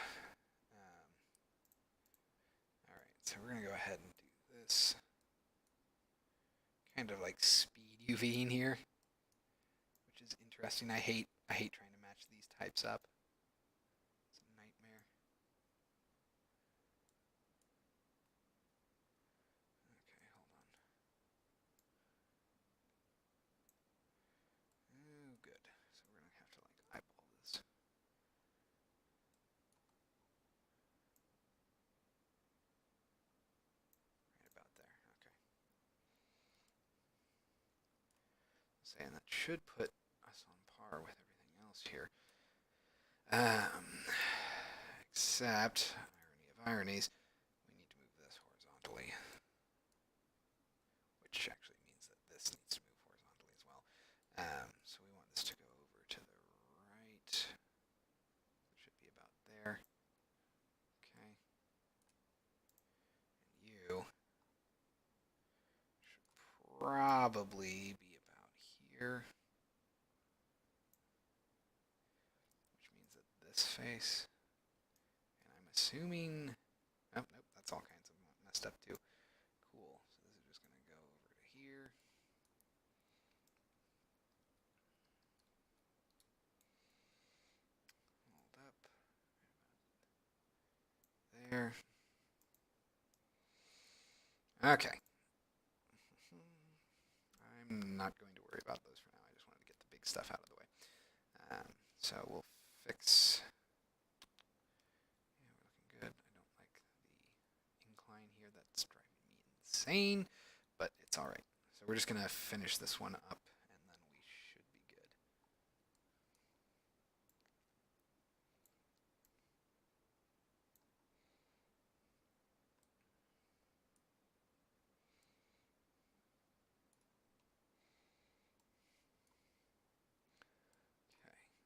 All right, so we're going to go ahead and do this. Kind of like speed UVing here, which is interesting. I hate trying to match these types up. It's a nightmare. Okay, hold on. Oh, good. So we're gonna have to like eyeball this. Right about there. Okay. Saying that should put us on par with everything else here. Except, irony of ironies, we need to move this horizontally, which actually means that this needs to move horizontally as well. So we want this to go over to the right. It should be about there. Okay. And you should probably be about here. Which means that this face, and I'm assuming, oh, nope, that's all kinds of messed up too. Cool, so this is just going to go over to here. Hold up, there. Okay. I'm not going to worry about those for now. I just wanted to get the big stuff out of the way. So we'll fix... Yeah, we're looking good. I don't like the incline here. That's driving me insane, but it's all right. So we're just going to finish this one up, and then we should be good. Okay, so we're looking right about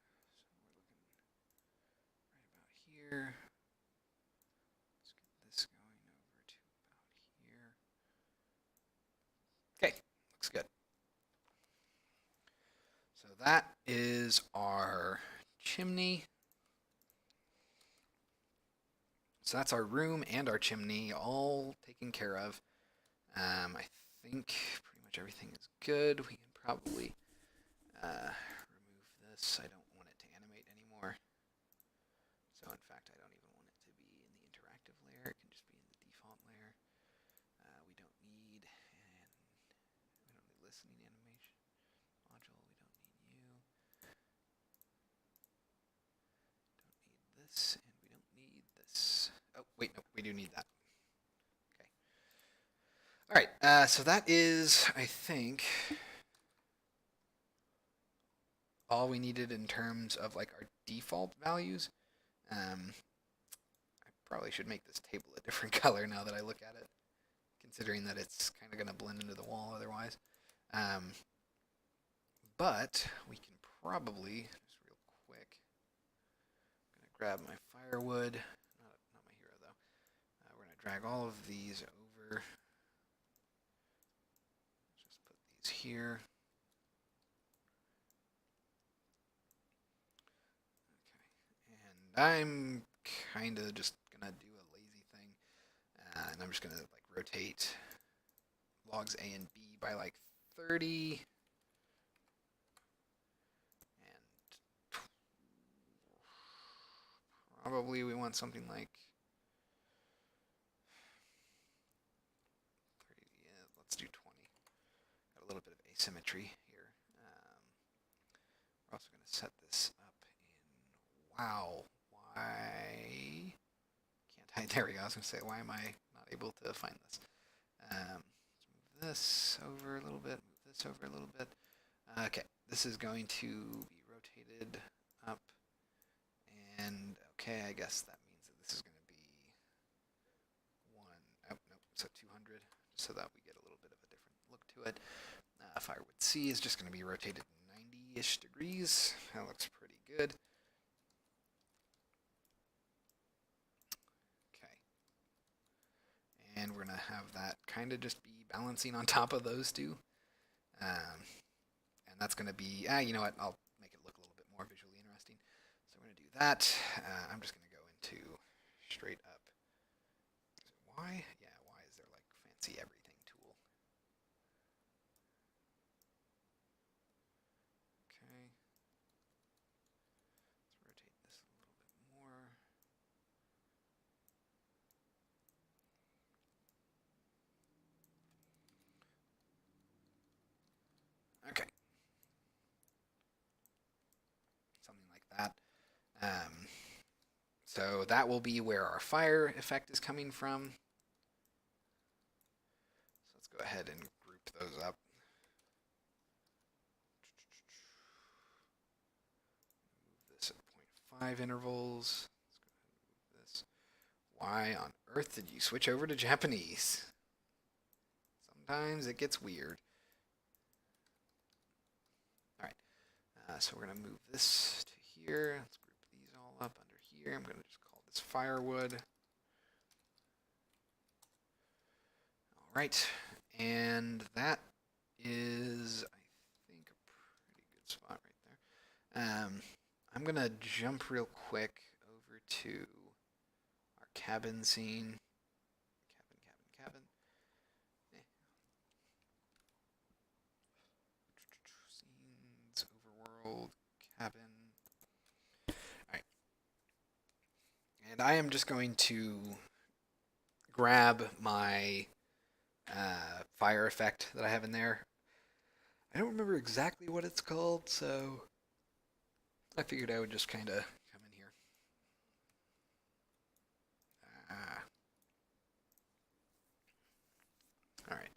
here. Let's get this going over to about here. Okay, looks good. So that is our chimney. So that's our room and our chimney all taken care of. I think pretty much everything is good. We can probably remove this. I don't want it to animate anymore. So in fact, I don't even want it to be in the interactive layer. It can just be in the default layer. We don't need listening animation module. We don't need you. Don't need this, and we don't need this. Oh, wait, no, we do need that. Okay. All right, so that is, I think, all we needed in terms of like our default values. I probably should make this table a different color now that I look at it, considering that it's kind of going to blend into the wall otherwise. But we can probably, just real quick, I'm going to grab my firewood. Not my hero, though. We're going to drag all of these over. Just put these here. Okay. And I'm kind of just going to do a lazy thing. And I'm just going to like rotate logs A and B by like 30. Probably we want something like 30. Yeah, let's do 20. Got a little bit of asymmetry here. We're also going to set this up in wow. Why can't I? There we go. I was going to say, why am I not able to find this? Let's move this over a little bit. Move this over a little bit. Okay, this is going to be rotated up. And okay, I guess that means that this is going to be nope, so 200, just so that we get a little bit of a different look to it. Firewood C is just going to be rotated 90-ish degrees. That looks pretty good. Okay. And we're going to have that kind of just be balancing on top of those two. And that's going to be, you know what, I'll make it look a little bit more visually interesting. So we're going to do that. I'm just going to go into straight up. Is it Y? Yeah, Y is their like fancy everything tool. Okay. Let's rotate this a little bit more. Okay. Something like that. So that will be where our fire effect is coming from. So let's go ahead and group those up. Move this at 0.5 intervals. Let's go ahead and move this. Why on earth did you switch over to Japanese? Sometimes it gets weird. Alright, so we're going to move this to here. Let's group these all up under here. I'm going to just call this firewood. Alright, and that is, I think, a pretty good spot right there. I'm going to jump real quick over to our cabin scene. Cabin. Scenes, overworld, cabin. Alright. And I am just going to grab my fire effect that I have in there. I don't remember exactly what it's called, so I figured I would just kind of come in here. Alright.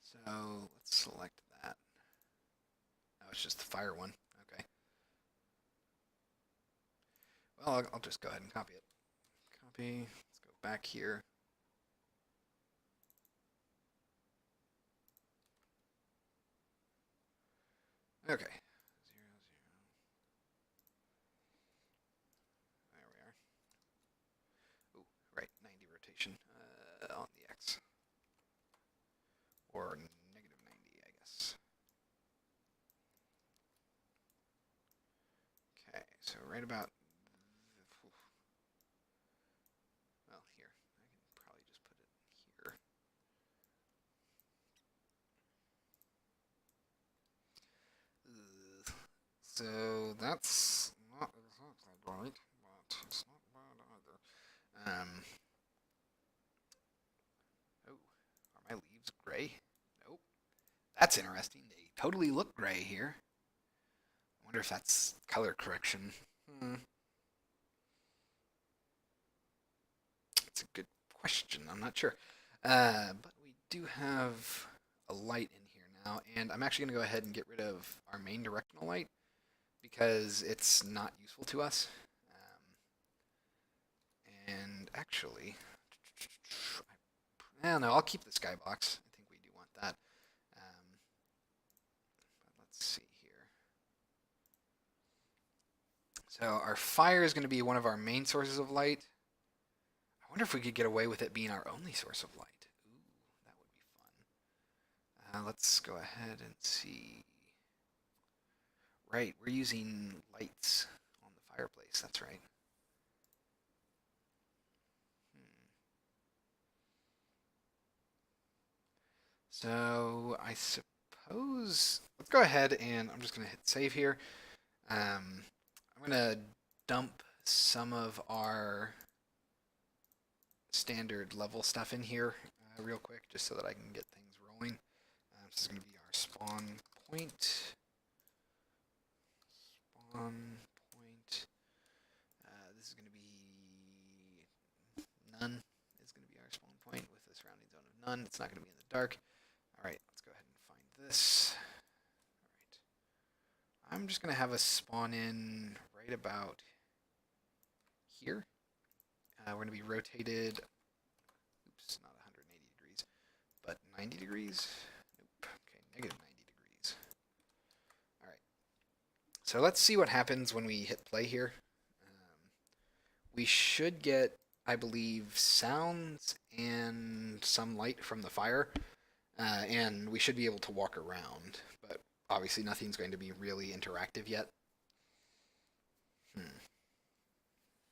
So let's select that. Oh, it's just the fire one. Okay. Well, I'll just go ahead and copy it. Copy. Let's go back here. Okay. 0, 0. There we are. Ooh, right, 90 rotation on the X. Or negative 90, I guess. Okay, so right about, well, here. I can probably just put it here. So that's not exactly right, but it's not bad either. Oh, are my leaves gray? Nope. That's interesting. They totally look gray here. I wonder if that's color correction. That's a good question. I'm not sure. But we do have a light in here now, and I'm actually going to go ahead and get rid of our main directional light because it's not useful to us. And actually, I don't know, I'll keep the skybox. I think we do want that. But let's see here. So our fire is going to be one of our main sources of light. I wonder if we could get away with it being our only source of light. Ooh, that would be fun. Let's go ahead and see. Right, we're using lights on the fireplace. That's right. Hmm. So I suppose let's go ahead and I'm just going to hit save here. I'm going to dump some of our standard level stuff in here real quick just so that I can get things rolling. This is going to be our spawn point. Spawn point. This is going to be none is going to be our spawn point with the surrounding zone of none. It's not going to be in the dark. All right, let's go ahead and find this. All right. I'm just going to have us spawn in right about here. We're going to be rotated, oops, not 180 degrees, but 90 degrees. Nope, okay, negative 90 degrees. All right, so let's see what happens when we hit play here. We should get, I believe, sounds and some light from the fire, and we should be able to walk around, but obviously nothing's going to be really interactive yet.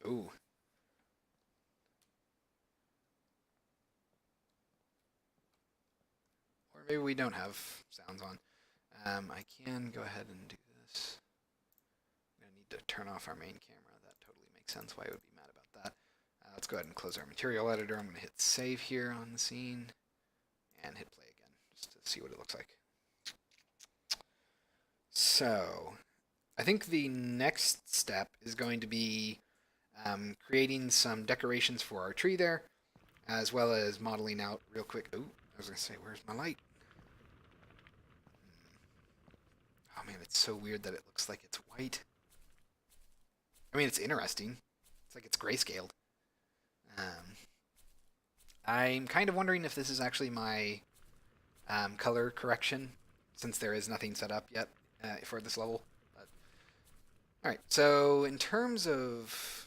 Ooh. Or maybe we don't have sounds on. I can go ahead and do this. I'm going to need to turn off our main camera. That totally makes sense why I would be mad about that. Let's go ahead and close our material editor. I'm going to hit save here on the scene and hit play again just to see what it looks like. So I think the next step is going to be creating some decorations for our tree there, as well as modeling out real quick. Ooh, I was going to say, where's my light? Oh man, it's so weird that it looks like it's white. I mean, it's interesting. It's like it's grayscaled. Um, I'm kind of wondering if this is actually my color correction, since there is nothing set up yet for this level. But, all right, so in terms of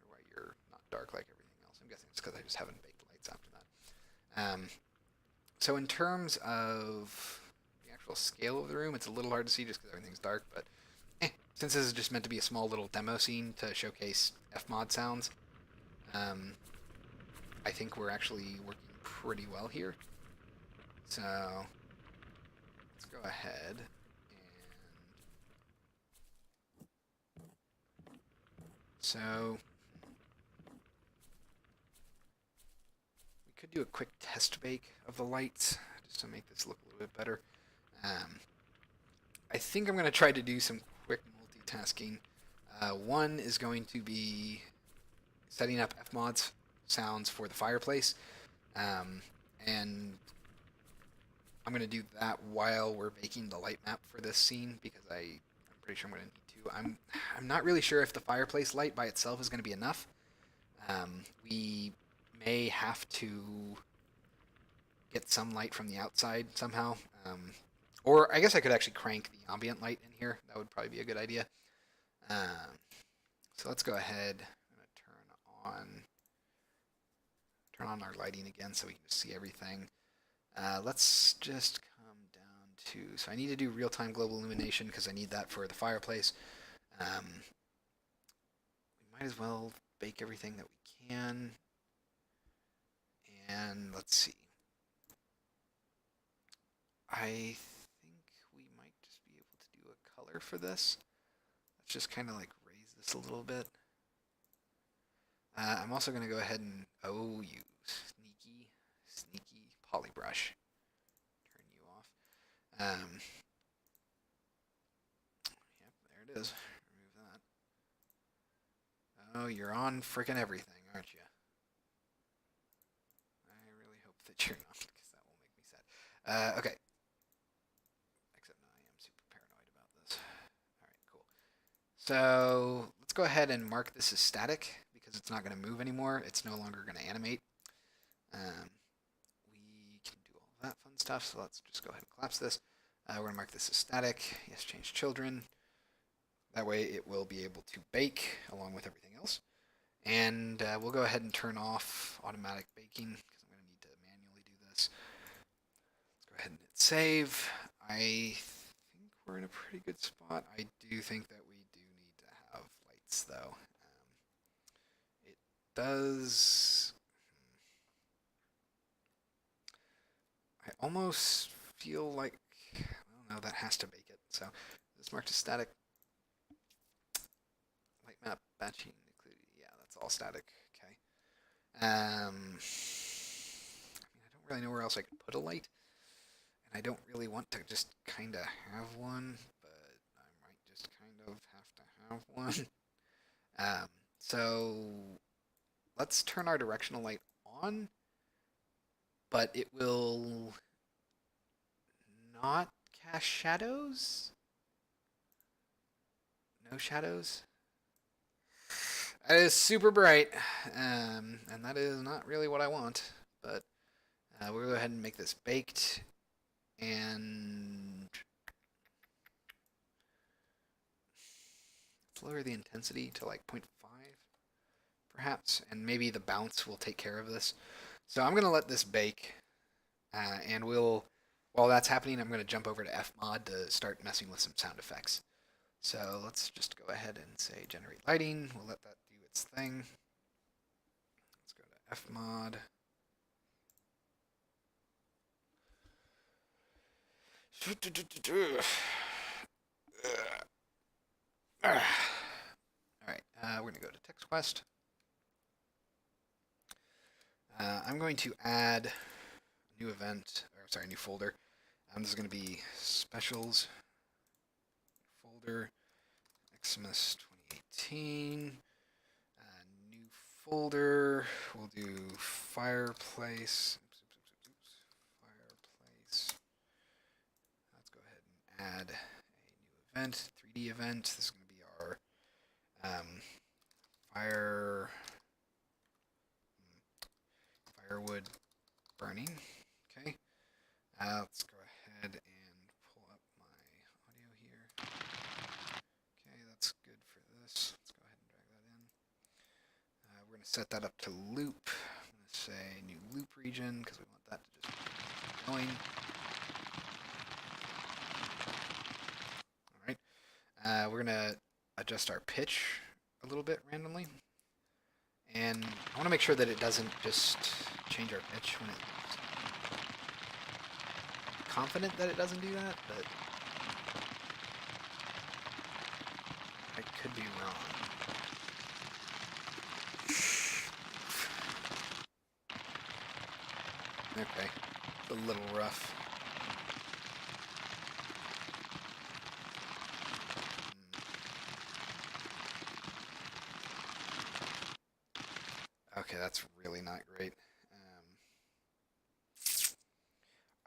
why you're not dark like everything else, I'm guessing it's because I just haven't baked lights after that. So in terms of the actual scale of the room, it's a little hard to see just because everything's dark, but since this is just meant to be a small little demo scene to showcase Fmod sounds, I think we're actually working pretty well here. So let's go ahead and so we could do a quick test bake of the lights just to make this look a little bit better. I think I'm going to try to do some quick multitasking. One is going to be setting up Fmod's sounds for the fireplace, and I'm going to do that while we're making the light map for this scene because I'm pretty sure I'm going to need to. I'm not really sure if the fireplace light by itself is going to be enough. We may have to get some light from the outside somehow. Or I guess I could actually crank the ambient light in here. That would probably be a good idea. So let's go ahead. I'm going to turn on our lighting again so we can just see everything. Let's just come down to, so I need to do real-time global illumination because I need that for the fireplace. We might as well bake everything that we can. And let's see. I think we might just be able to do a color for this. Let's just kind of like raise this a little bit. I'm also going to go ahead and, oh, you sneaky polybrush. Turn you off. Yep, there it is. Remove that. Oh, you're on frickin' everything, aren't you? I really hope that you're not, because that will make me sad. Okay. Except no, I am super paranoid about this. Alright, cool. So let's go ahead and mark this as static because it's not going to move anymore. It's no longer going to animate. We can do all that fun stuff, so let's just go ahead and collapse this. We're going to mark this as static. Yes, change children. That way it will be able to bake along with everything else. And we'll go ahead and turn off automatic baking because I'm going to need to manually do this. Let's go ahead and hit save. I think we're in a pretty good spot. I do think that we do need to have lights though. It does. I almost feel like, I don't know, that has to bake it. So this marked as static. Light map batching included. Yeah, that's all static. Okay. I mean, I don't really know where else I could put a light, and I don't really want to just kind of have one, but I might just kind of have to have one. So let's turn our directional light on, but it will not cast shadows. No shadows. That is super bright, and that is not really what I want. But we'll go ahead and make this baked, and let's lower the intensity to like 0.5, perhaps, and maybe the bounce will take care of this. So I'm gonna let this bake, and while that's happening, I'm gonna jump over to Fmod to start messing with some sound effects. So let's just go ahead and say generate lighting. We'll let that do its thing. Let's go to Fmod. Alright, we're going to go to text quest. I'm going to add a new event, or sorry, a new folder. This is going to be specials folder, Xmas 2018. New folder, we'll do fireplace. Fireplace. Let's go ahead and add a new event, 3D event. This is going to be our firewood burning. Okay. Let's go ahead and pull up my audio here. Okay, that's good for this. Let's go ahead and drag that in. We're going to set that up to loop. I'm going to say new loop region because we want that to just keep going. All right. We're going to adjust our pitch a little bit randomly. And I want to make sure that it doesn't just change our pitch when it's confident that it doesn't do that, but I could be wrong. Okay, it's a little rough. Okay, that's really not great.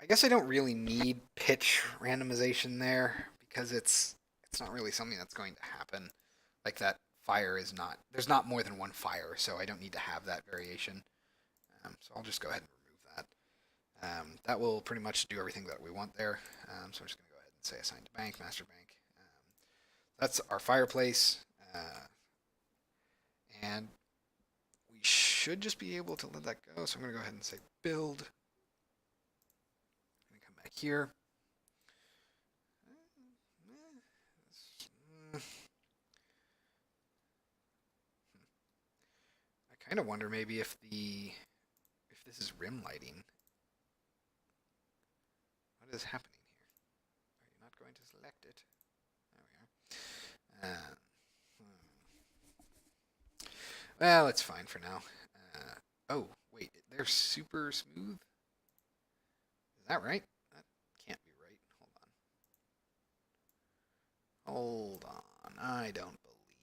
I guess I don't really need pitch randomization there because it's not really something that's going to happen. Like that fire is not, there's not more than one fire, so I don't need to have that variation. So I'll just go ahead and remove that. That will pretty much do everything that we want there. So I'm just going to go ahead and say assign to bank, master bank. That's our fireplace. And we should just be able to let that go. So I'm going to go ahead and say build. I'm going to come back here. I kind of wonder maybe if this is rim lighting. What is happening here? Are you not going to select it? There we are. Well, it's fine for now. Oh, wait, they're super smooth? Is that right? That can't be right. Hold on. I don't believe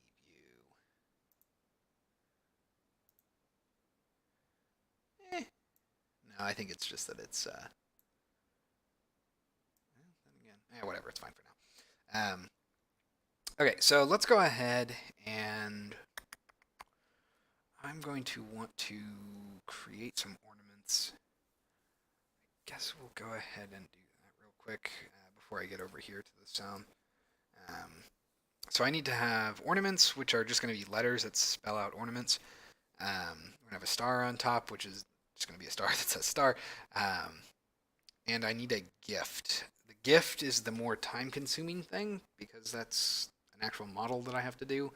you. No, I think it's just that it's, then again, whatever, it's fine for now. Okay, so let's go ahead and I'm going to want to create some ornaments. I guess we'll go ahead and do that real quick before I get over here to the sound. So I need to have ornaments, which are just going to be letters that spell out ornaments. We're going to have a star on top, which is just going to be a star that says star. Um, and I need a gift. The gift is the more time-consuming thing because that's an actual model that I have to do,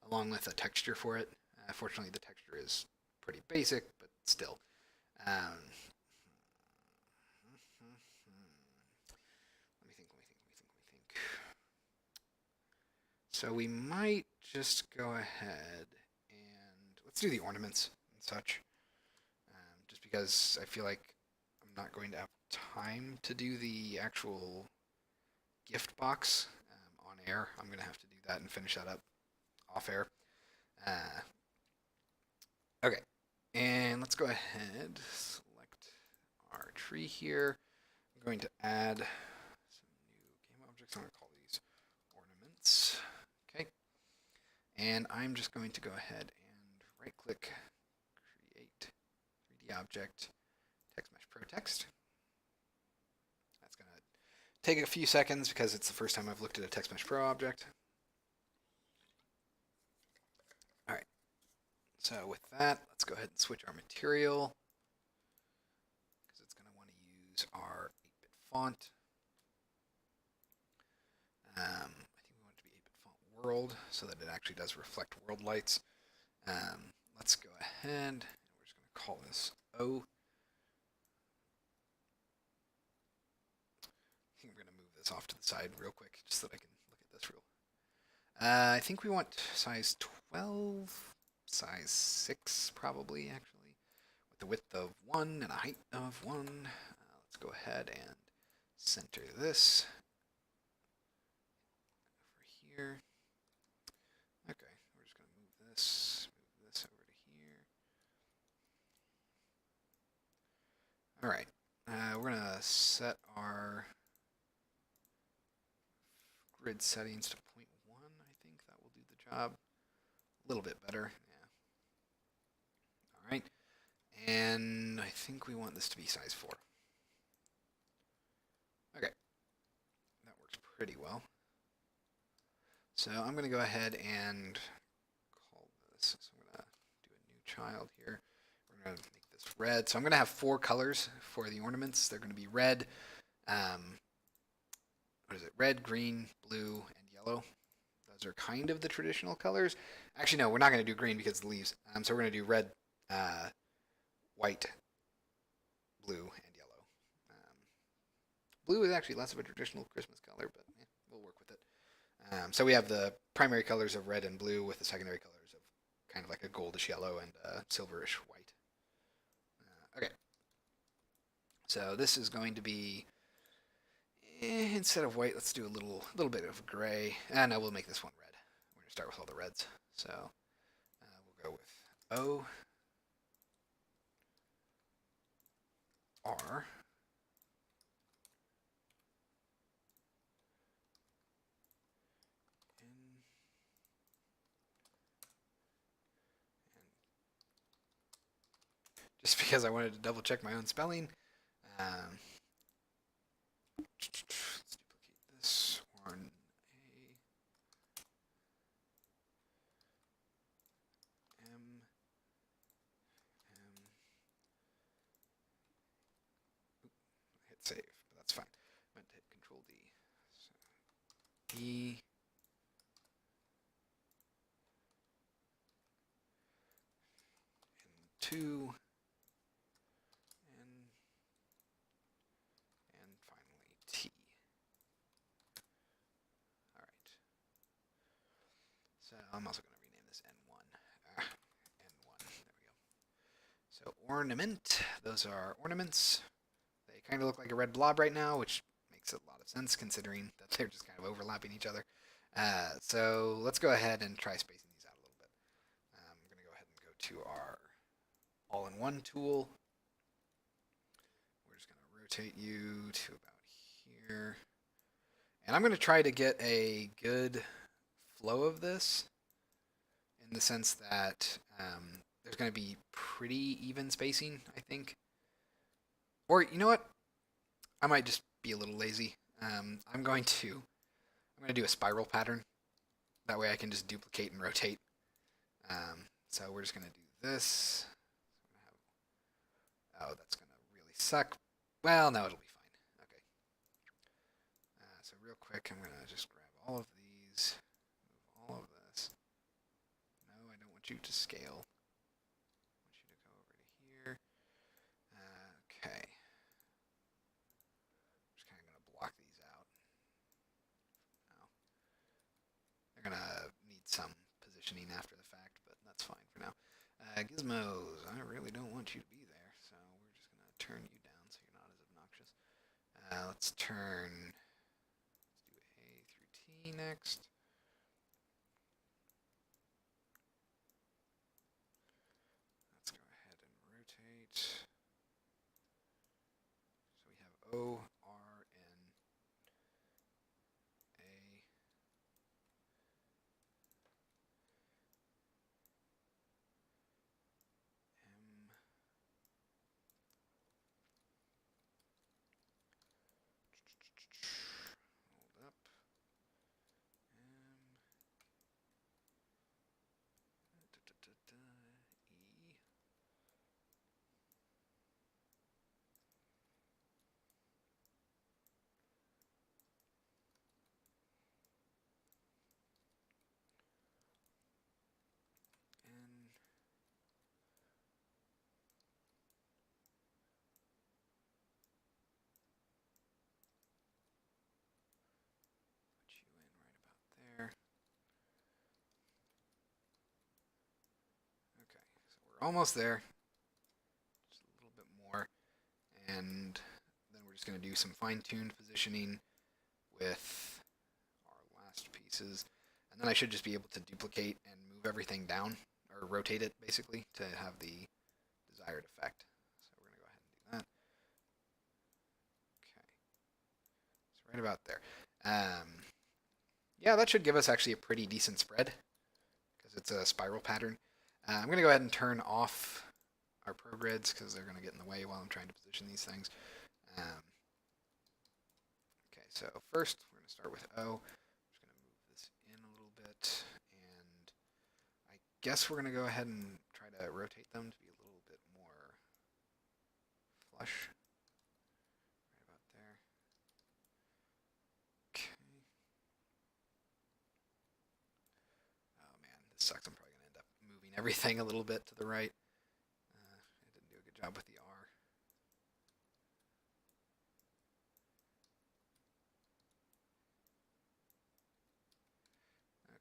along with a texture for it. Fortunately, the texture is pretty basic, but still. Um, let me think. So we might just go ahead and let's do the ornaments and such. Just because I feel like I'm not going to have time to do the actual gift box on air. I'm going to have to do that and finish that up off air. Uh, okay, and let's go ahead, select our tree here. I'm going to add some new game objects. I'm going to call these ornaments. Okay, and I'm just going to go ahead and right click, create 3D object, text mesh pro text. That's going to take a few seconds because it's the first time I've looked at a text mesh pro object. All right, so with that, let's go ahead and switch our material because it's going to want to use our 8-bit font. I think we want it to be 8-bit font world so that it actually does reflect world lights. Let's go ahead and we're just going to call this O. I think we're going to move this off to the side real quick just so that I can look at this real. I think we want size 12, size 6 probably actually, with the width of 1 and a height of 1. Let's go ahead and center this over here. Okay, we're just going to move this over to here. All right, we're going to set our grid settings to 0.1. I think that will do the job a little bit better. Yeah. All right, and I think we want this to be size 4. Okay, that works pretty well. So I'm going to go ahead and call this. So I'm going to do a new child here. We're going to make this red. So I'm going to have 4 colors for the ornaments. They're going to be red, what is it? Red, green, blue, and yellow. Those are kind of the traditional colors. Actually, no, we're not going to do green because of the leaves. So we're going to do red, white, blue, and yellow. Blue is actually less of a traditional Christmas color, but we'll work with it. So we have the primary colors of red and blue with the secondary colors of kind of like a goldish yellow and silverish white. Okay. So this is going to be, instead of white, let's do a little bit of gray. And I will make this one red. We're going to start with all the reds. So we'll go with O, R, just because I wanted to double check my own spelling. Let's duplicate this one. Hit save, but that's fine. I meant to hit Control D. So E. And 2. And finally T. All right. So I'm also going to rename this N1. N1. There we go. So ornament. Those are ornaments. They kind of look like a red blob right now, which makes a lot of sense considering that they're just kind of overlapping each other. So let's go ahead and try spacing these out a little bit. I'm going to go ahead and go to our all-in-one tool. We're just going to rotate you to about here. And I'm going to try to get a good flow of this in the sense that there's going to be pretty even spacing, I think. Or you know what? I might just be a little lazy. I'm going to do a spiral pattern. That way I can just duplicate and rotate. So we're just going to do this. Oh, that's going to really suck. Well, no, it'll be fine. Okay. So real quick, I'm going to just grab all of these, move all of this. No, I don't want you to scale. I want you to go over to here. Okay. Just kind of going to block these out. Now, they're going to need some positioning after the fact, but that's fine for now. Gizmos, I really don't want you to be there, so we're just going to turn you down so you're not as obnoxious. Let's do A through T next. Let's go ahead and rotate. So we have O, R, N, A, M, hold up, M, E, N, put you in right about there. Okay, so we're almost there. Just a little bit more. And then we're just going to do some fine-tuned positioning with our last pieces. And then I should just be able to duplicate and move everything down, or rotate it, basically, to have the desired effect. So we're going to go ahead and do that. Okay. It's right about there. Yeah, that should give us actually a pretty decent spread, because it's a spiral pattern. I'm going to go ahead and turn off our progrids, because they're going to get in the way while I'm trying to position these things. Okay, so first we're going to start with O. I'm just going to move this in a little bit, and I guess we're going to go ahead and try to rotate them to be a little bit more flush. Right about there. Okay. Oh man, this sucks. I'm probably going to end up moving everything a little bit to the right. I didn't do a good job with the R.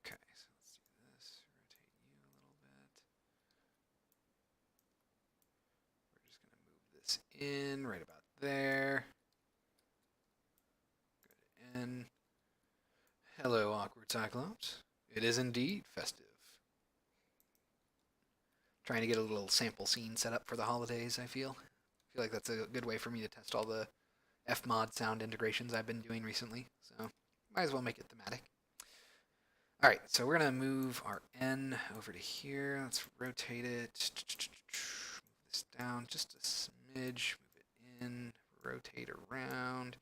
Okay, so let's do this. Rotate you a little bit. We're just going to move this in right about there. Go to N. Hello, awkward Cyclops. It is indeed festive. Trying to get a little sample scene set up for the holidays, I feel. I feel like that's a good way for me to test all the Fmod sound integrations I've been doing recently, so might as well make it thematic. Alright, so we're going to move our N over to here. Let's rotate it. Move this down just a smidge. Move it in. Rotate around.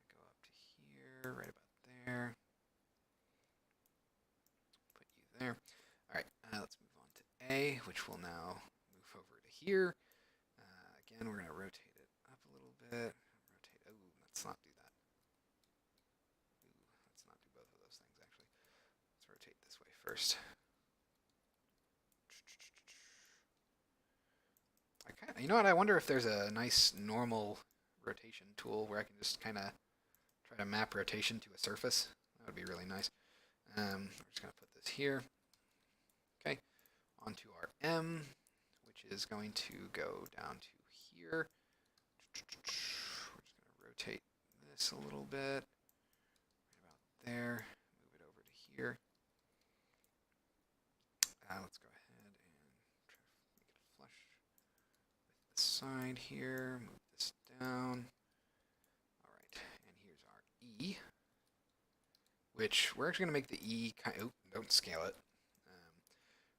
Go up to here, right about there. Put you there. Alright, let's move on to A, which will now move over to here. Again, we're going to rotate it up a little bit. Rotate. Oh, let's not do that. Ooh, let's not do both of those things, actually. Let's rotate this way first. You know what? I wonder if there's a nice normal rotation tool where I can just kind of try to map rotation to a surface. That would be really nice. We're just going to put this here. Okay, onto our M, which is going to go down to here. We're just going to rotate this a little bit. Right about there. Move it over to here. Let's go ahead and try to make it flush with the side here. Move this down. All right, and here's our E, which we're actually going to make the E kind of, don't scale it.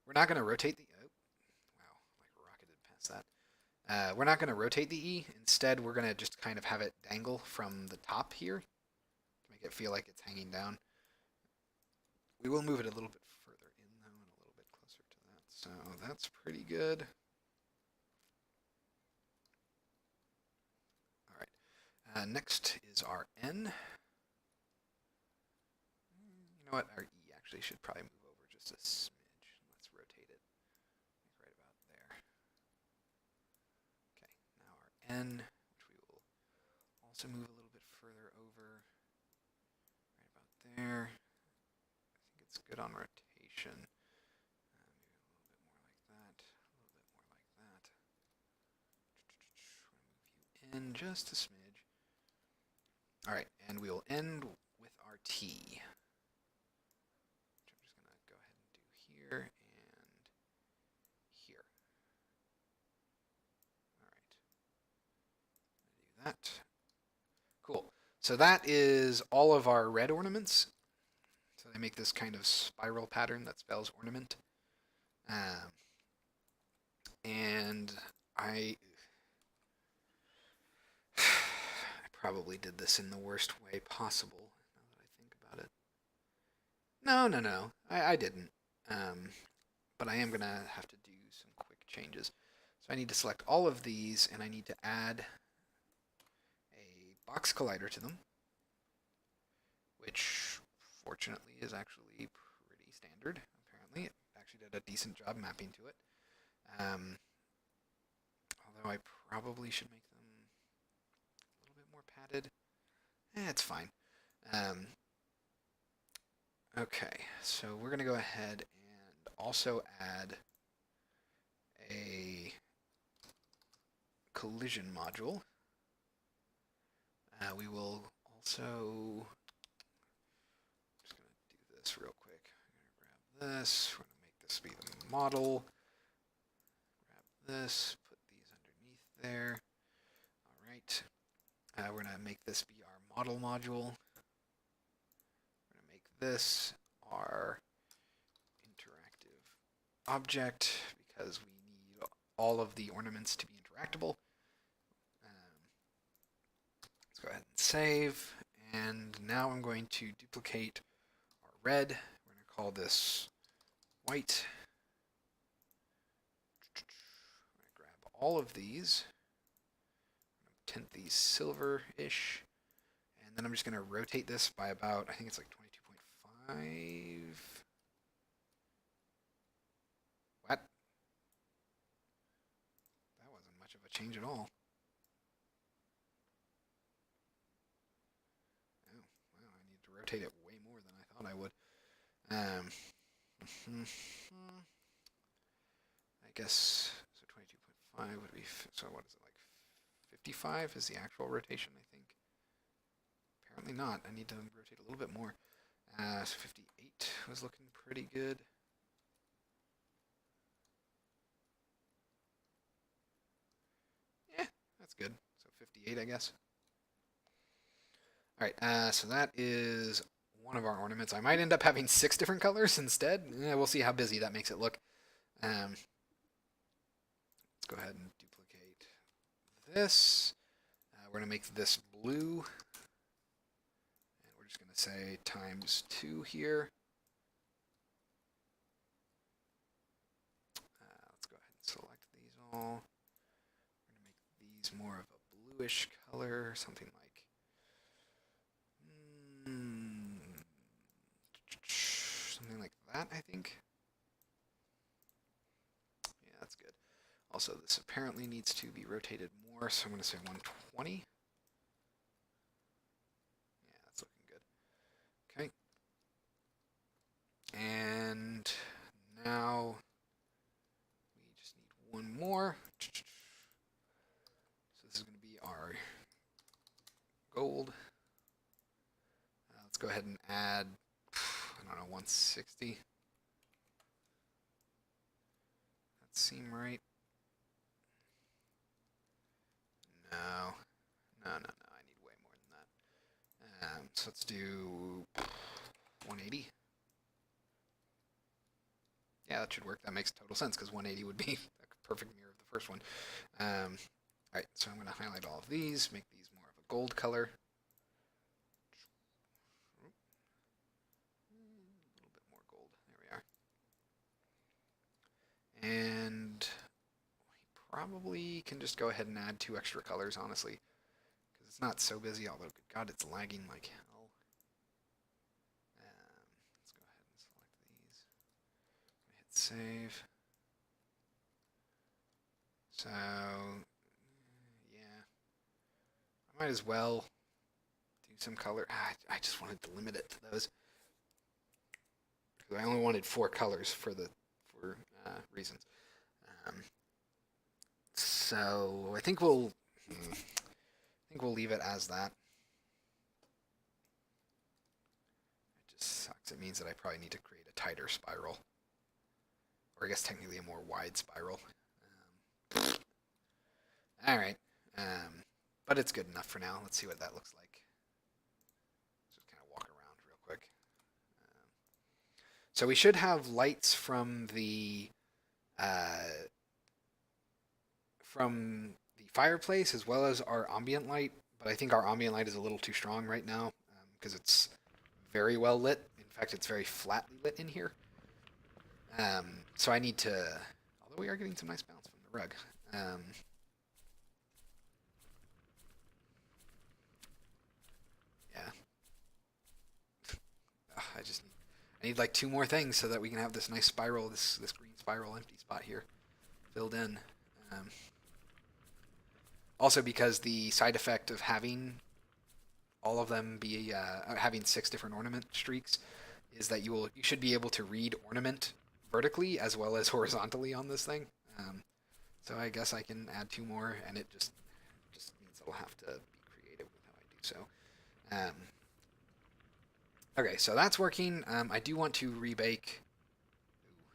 We're not going to rotate the, wow, like rocketed past that. We're not going to rotate the E. Instead, we're going to just kind of have it dangle from the top here to make it feel like it's hanging down. We will move it a little bit further in, though, and a little bit closer to that. So that's pretty good. All right. Next is our N. You know what? Our E actually should probably move over just a smidge. Let's rotate it right about there. Okay, now our N, which we will also move a little bit further over, right about there. I think it's good on rotation. Maybe a little bit more like that, a little bit more like that. I'm going to move you in just a smidge. All right, and we will end with our T, which I'm just going to go ahead and do here and here. All right, do that. Cool. So that is all of our red ornaments. So they make this kind of spiral pattern that spells ornament. And I probably did this in the worst way possible, now that I think about it. No. I didn't. But I am going to have to do some quick changes. So I need to select all of these, and I need to add a box collider to them, which fortunately is actually pretty standard, apparently. It actually did a decent job mapping to it. Although I probably should make them a little bit more padded. It's fine. Okay, so we're going to go ahead and also add a collision module. We will also, just going to do this real quick. I'm going to grab this. We're going to make this be the model. Grab this, put these underneath there. All right. We're going to make this be our model module. We're going to make this our interactive object because we need all of the ornaments to be interactable. Let's go ahead and save. And now I'm going to duplicate our red. We're going to call this white. I'm going to grab all of these. I'm going to tint these silver-ish. And then I'm just going to rotate this by about, I think it's like 22.5. What? That wasn't much of a change at all. Oh, well, I need to rotate it way more than I thought I would. I guess, so 22.5 would be, so what is it, like 55 is the actual rotation, I think. Apparently not. I need to rotate a little bit more. So 58 was looking pretty good. Yeah, that's good. So 58, I guess. All right, so that is one of our ornaments. I might end up having 6 different colors instead. We'll see how busy that makes it look. Let's go ahead and duplicate this. We're going to make this blue. And we're just going to say times 2 here. Let's go ahead and select these all. We're going to make these more of a bluish color, something like something like that, I think. Yeah, that's good. Also, this apparently needs to be rotated more, so I'm going to say 120. Yeah, that's looking good. Okay. And now we just need one more. So this is going to be our gold. Let's go ahead and add, I don't know, 160. That seem right? No. I need way more than that. So let's do 180. Yeah, that should work. That makes total sense because 180 would be a perfect mirror of the first one. All right, so I'm going to highlight all of these, make these more of a gold color. A little bit more probably can just go ahead and add 2 extra colors, honestly, because it's not so busy, although, good God, it's lagging like hell. Let's go ahead and select these. Hit save. So, yeah, I might as well do some color. I just wanted to limit it to those. I only wanted 4 colors for reasons. Um, so I think we'll leave it as that. It just sucks. It means that I probably need to create a tighter spiral, or I guess technically a more wide spiral. All right, but it's good enough for now. Let's see what that looks like. Just kind of walk around real quick. So we should have lights from the fireplace as well as our ambient light, but I think our ambient light is a little too strong right now because it's very well lit. In fact, it's very flatly lit in here. So I need to, although we are getting some nice bounce from the rug. Yeah. I need like 2 more things so that we can have this nice spiral, this green spiral empty spot here filled in. Also, because the side effect of having all of them be having 6 different ornament streaks is that you should be able to read ornament vertically as well as horizontally on this thing. So I guess I can add 2 more, and it just means I'll have to be creative with how I do so. Okay, so that's working. I do want to rebake. Ooh,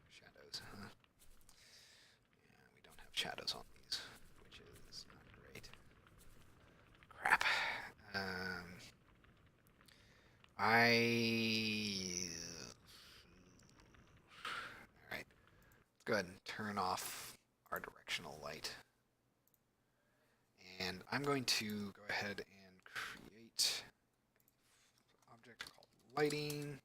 shadows, huh? Yeah, we don't have shadows on these, which is not great. Crap. Alright, let's go ahead and turn off our directional light. And I'm going to go ahead and create an object called lighting.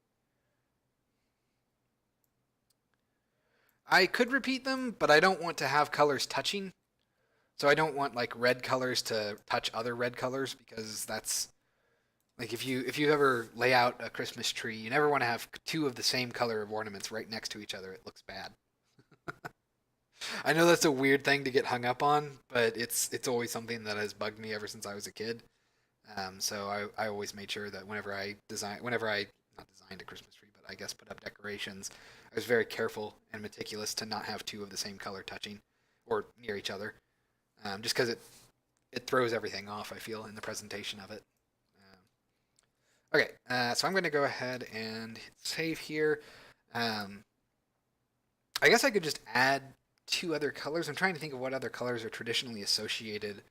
I could repeat them, but I don't want to have colors touching. So I don't want like red colors to touch other red colors, because that's like if you ever lay out a Christmas tree, you never want to have 2 of the same color of ornaments right next to each other. It looks bad. I know that's a weird thing to get hung up on, but it's always something that has bugged me ever since I was a kid. So I always made sure that whenever I not designed a Christmas tree, but I guess put up decorations, I was very careful and meticulous to not have 2 of the same color touching or near each other, just because it throws everything off, I feel, in the presentation of it. Okay, so I'm going to go ahead and hit save here. I guess I could just add 2 other colors. I'm trying to think of what other colors are traditionally associated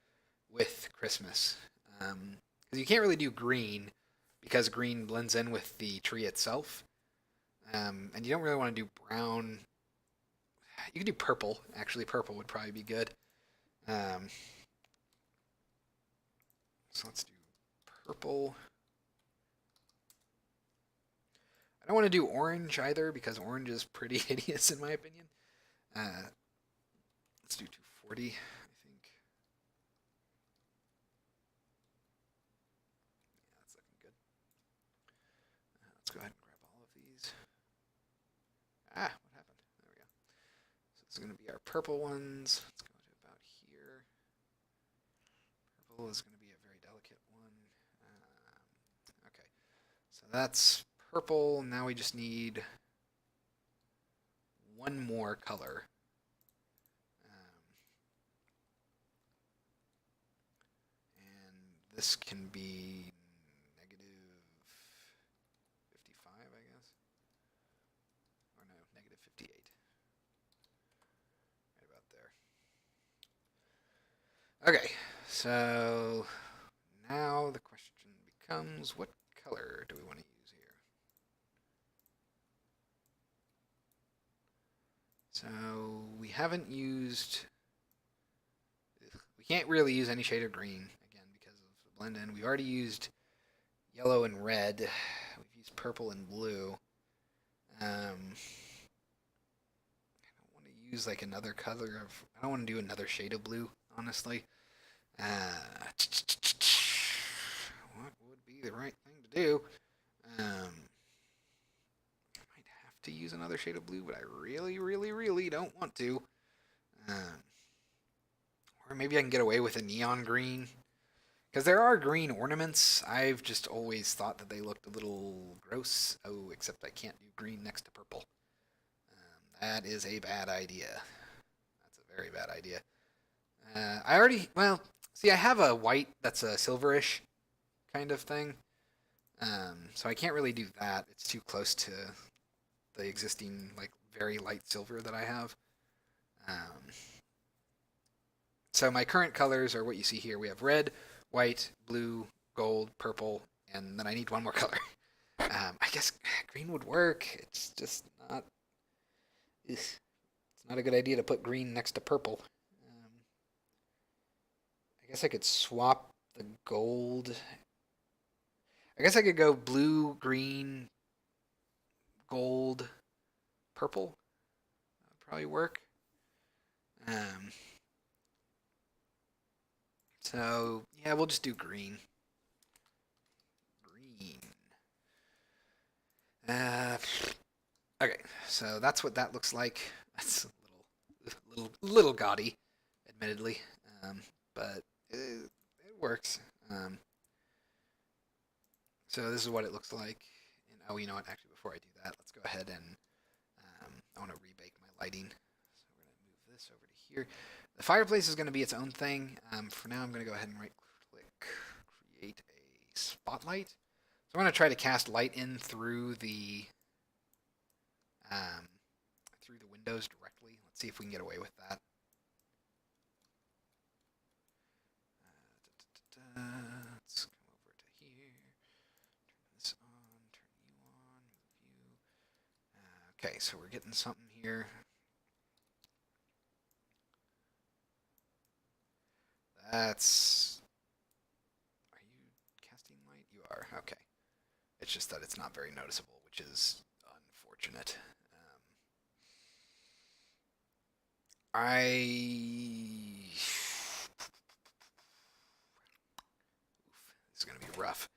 with Christmas. Because you can't really do green, because green blends in with the tree itself. And you don't really want to do brown. You could do purple. Actually, purple would probably be good. So let's do purple. I don't want to do orange either, because orange is pretty hideous in my opinion. Let's do 240, I think. Yeah, that's looking good. Let's go ahead and grab all of these. What happened? There we go. So this is going to be our purple ones. Let's go to about here. Purple is going to be a very delicate one. Okay, so that's purple. Now we just need 1 more color. And this can be negative 55, I guess. Or no, negative 58. Right about there. Okay, so now the question becomes, what color do we want to use here? So we haven't used, we can't really use any shade of green, again, because of the blend in. We've already used yellow and red. We've used purple and blue. I don't want to use like another color of. I don't want to do another shade of blue, honestly. What would be the right thing to do? I might have to use another shade of blue, but I really, really, really don't want to. Um, or maybe I can get away with a neon green. Because there are green ornaments. I've just always thought that they looked a little gross. Oh, except I can't do green next to purple. That is a bad idea. That's a very bad idea. I already, well, see, I have a white that's a silverish kind of thing. So I can't really do that. It's too close to the existing, like, very light silver that I have. Um, so my current colors are what you see here. We have red, white, blue, gold, purple, and then I need one more color. I guess green would work. It's just not. It's not a good idea to put green next to purple. I guess I could swap the gold. I guess I could go blue, green, gold, purple. That would probably work. Um, so yeah, we'll just do green. Green. Uh, okay, so that's what that looks like. That's a little gaudy, admittedly, but it works. So this is what it looks like. And oh, you know what? Actually, before I do that, let's go ahead and I want to rebake my lighting. So we're going to move this over to here. The fireplace is going to be its own thing. For now, I'm going to go ahead and right-click, create a spotlight. So I'm going to try to cast light in through the windows directly. Let's see if we can get away with that. Let's come over to here. Turn this on. Turn you on. Move you. Okay, so we're getting something here. That's. Are you casting light? You are. Okay. It's just that it's not very noticeable, which is unfortunate. This is gonna be rough.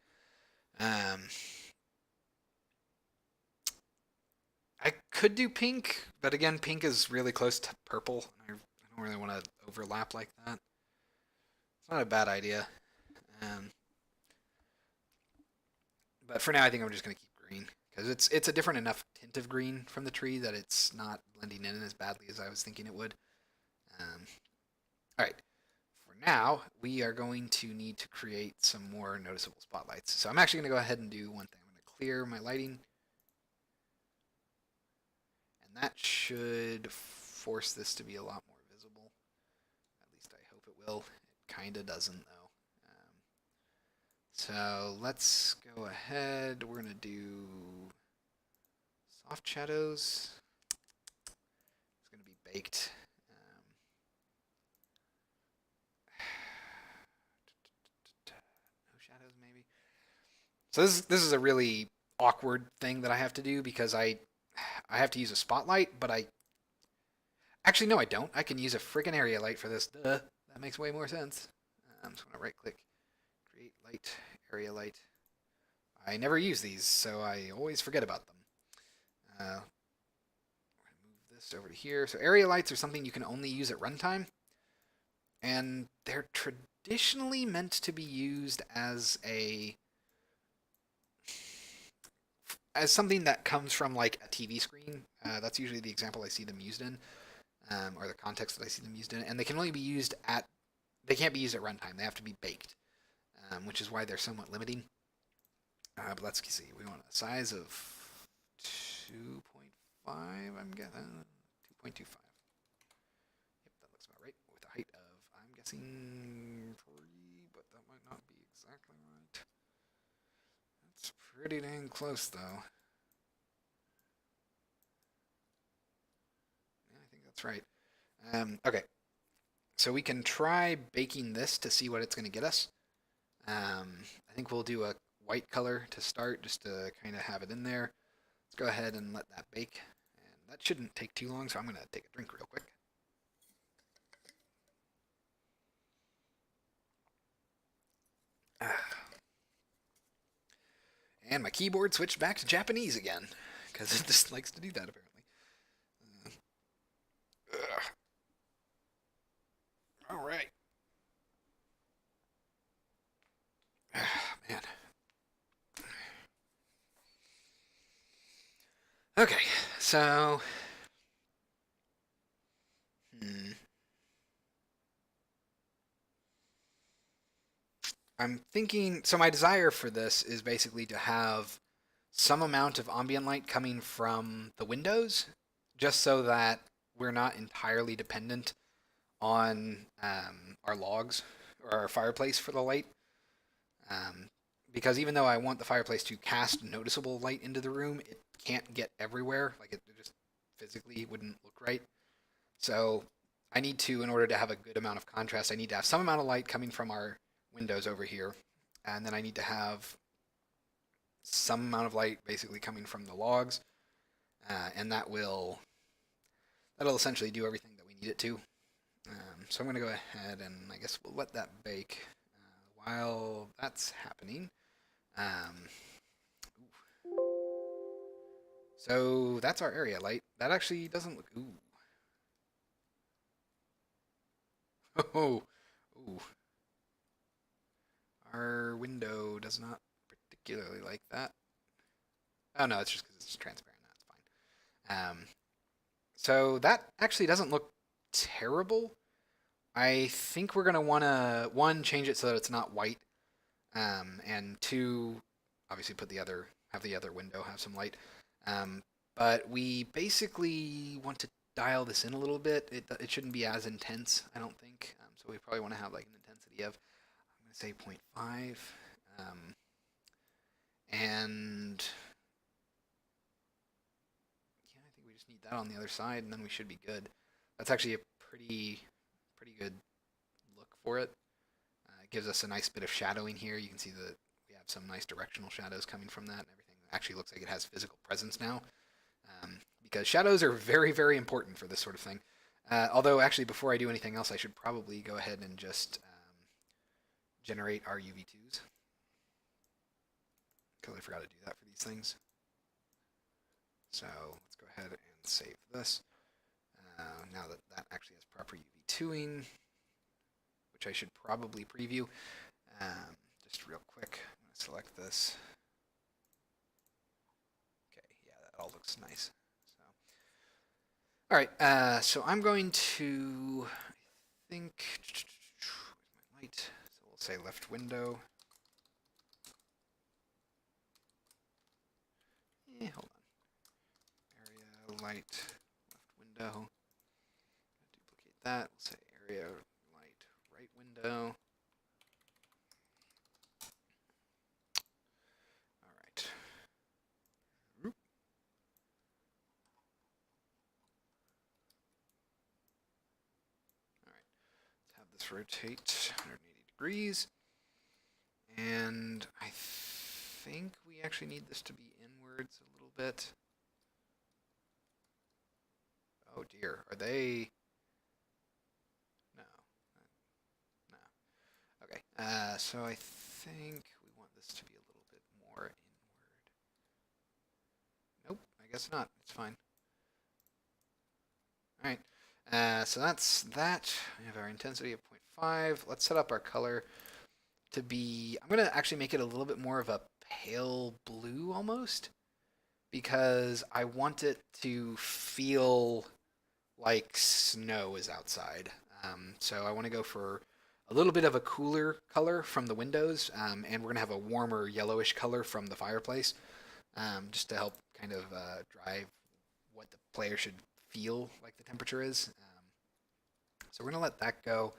I could do pink, but again, pink is really close to purple. I don't really want to overlap like that. It's not a bad idea. Um, but for now, I think I'm just gonna keep green because it's a different enough tint of green from the tree that it's not blending in as badly as I was thinking it would. All right. For now, we are going to need to create some more noticeable spotlights. So I'm actually going to go ahead and do one thing. I'm going to clear my lighting. And that should force this to be a lot more visible. At least I hope it will. It kind of doesn't, though. So let's go ahead. We're going to do soft shadows. It's going to be baked. No shadows, maybe. So this is a really awkward thing that I have to do because I have to use a spotlight, but I actually no, I don't. I can use a freaking area light for this. Duh. That makes way more sense. I'm just gonna right click, create light, area light. I never use these, so I always forget about them. We're gonna move this over to here. So area lights are something you can only use at runtime, and they're traditionally meant to be used as something that comes from like a TV screen. That's usually the example I see them used in, or the context that I see them used in. And they can only be used they can't be used at runtime. They have to be baked, which is why they're somewhat limiting. But let's see. We want a size of 2.5, I'm guessing. 2.25. Yep, that looks about right. With a height of, I'm guessing 3, but that might not be exactly right. That's pretty dang close, though. Yeah, I think that's right. Okay, so we can try baking this to see what it's going to get us. I think we'll do a white color to start, just to kind of have it in there. Let's go ahead and let that bake. And that shouldn't take too long, so I'm going to take a drink real quick. And my keyboard switched back to Japanese again, because it just likes to do that, apparently. All right. Man. Okay, so... I'm thinking... So my desire for this is basically to have some amount of ambient light coming from the windows, just so that we're not entirely dependent on our logs or our fireplace for the light. Um, because even though I want the fireplace to cast noticeable light into the room, it can't get everywhere. Like it just physically wouldn't look right. So I need to, in order to have a good amount of contrast, I need to have some amount of light coming from our windows over here, and then I need to have some amount of light basically coming from the logs, and that'll essentially do everything that we need it to. So I'm going to go ahead and I guess we'll let that bake while that's happening. So that's our area light. That actually doesn't look... Ooh. Oh, ooh. Our window does not particularly like that. Oh no, it's just because it's transparent. That's fine. So that actually doesn't look terrible. I think we're gonna wanna, one, change it so that it's not white, and two, obviously have the other window have some light. But we basically want to dial this in a little bit. It shouldn't be as intense, I don't think. So we probably want to have like an intensity of, I'm gonna say 0.5, and yeah, I think we just need that on the other side, and then we should be good. That's actually a pretty good look for it. It gives us a nice bit of shadowing here. You can see that we have some nice directional shadows coming from that, and everything actually looks like it has physical presence now. Because shadows are very, very important for this sort of thing. Although, actually, before I do anything else, I should probably go ahead and just generate our UV2s. Because I forgot to do that for these things. So let's go ahead and save this. Now that that actually has proper UV2ing, which I should probably preview. Just real quick, I'm going to select this. Okay, yeah, that all looks nice. All right, so I'm going to, I think, where's my light? So we'll say left window. Hold on. Area light, left window. Duplicate that. We'll say area light, right window. All right. Let's rotate 180 degrees. And I think we actually need this to be inwards a little bit. Oh dear, are they... No. No. Okay, so I think we want this to be a little bit more inward. Nope, I guess not. It's fine. Alright, so that's that. We have our intensity of 0.5. Let's set up our color to be... I'm going to actually make it a little bit more of a pale blue almost, because I want it to feel like snow is outside. So I want to go for a little bit of a cooler color from the windows, and we're going to have a warmer yellowish color from the fireplace, just to help kind of drive what the player should feel like the temperature is. So we're going to let that go.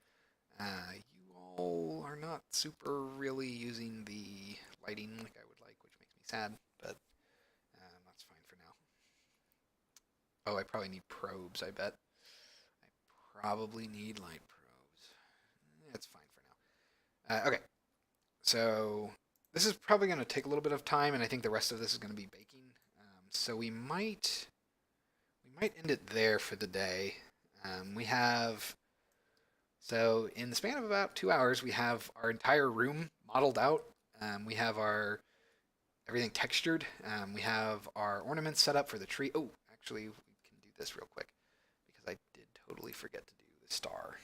You all are not super really using the lighting like I would like, which makes me sad, but that's fine for now. Oh, I probably need probes, I bet. I probably need light probes. It's fine for now. Okay, so this is probably going to take a little bit of time, and I think the rest of this is going to be baking. So we might might end it there for the day. We have, so in the span of about 2 hours, we have our entire room modeled out. We have our everything textured. We have our ornaments set up for the tree. Oh, actually, we can do this real quick because I did totally forget to do the star.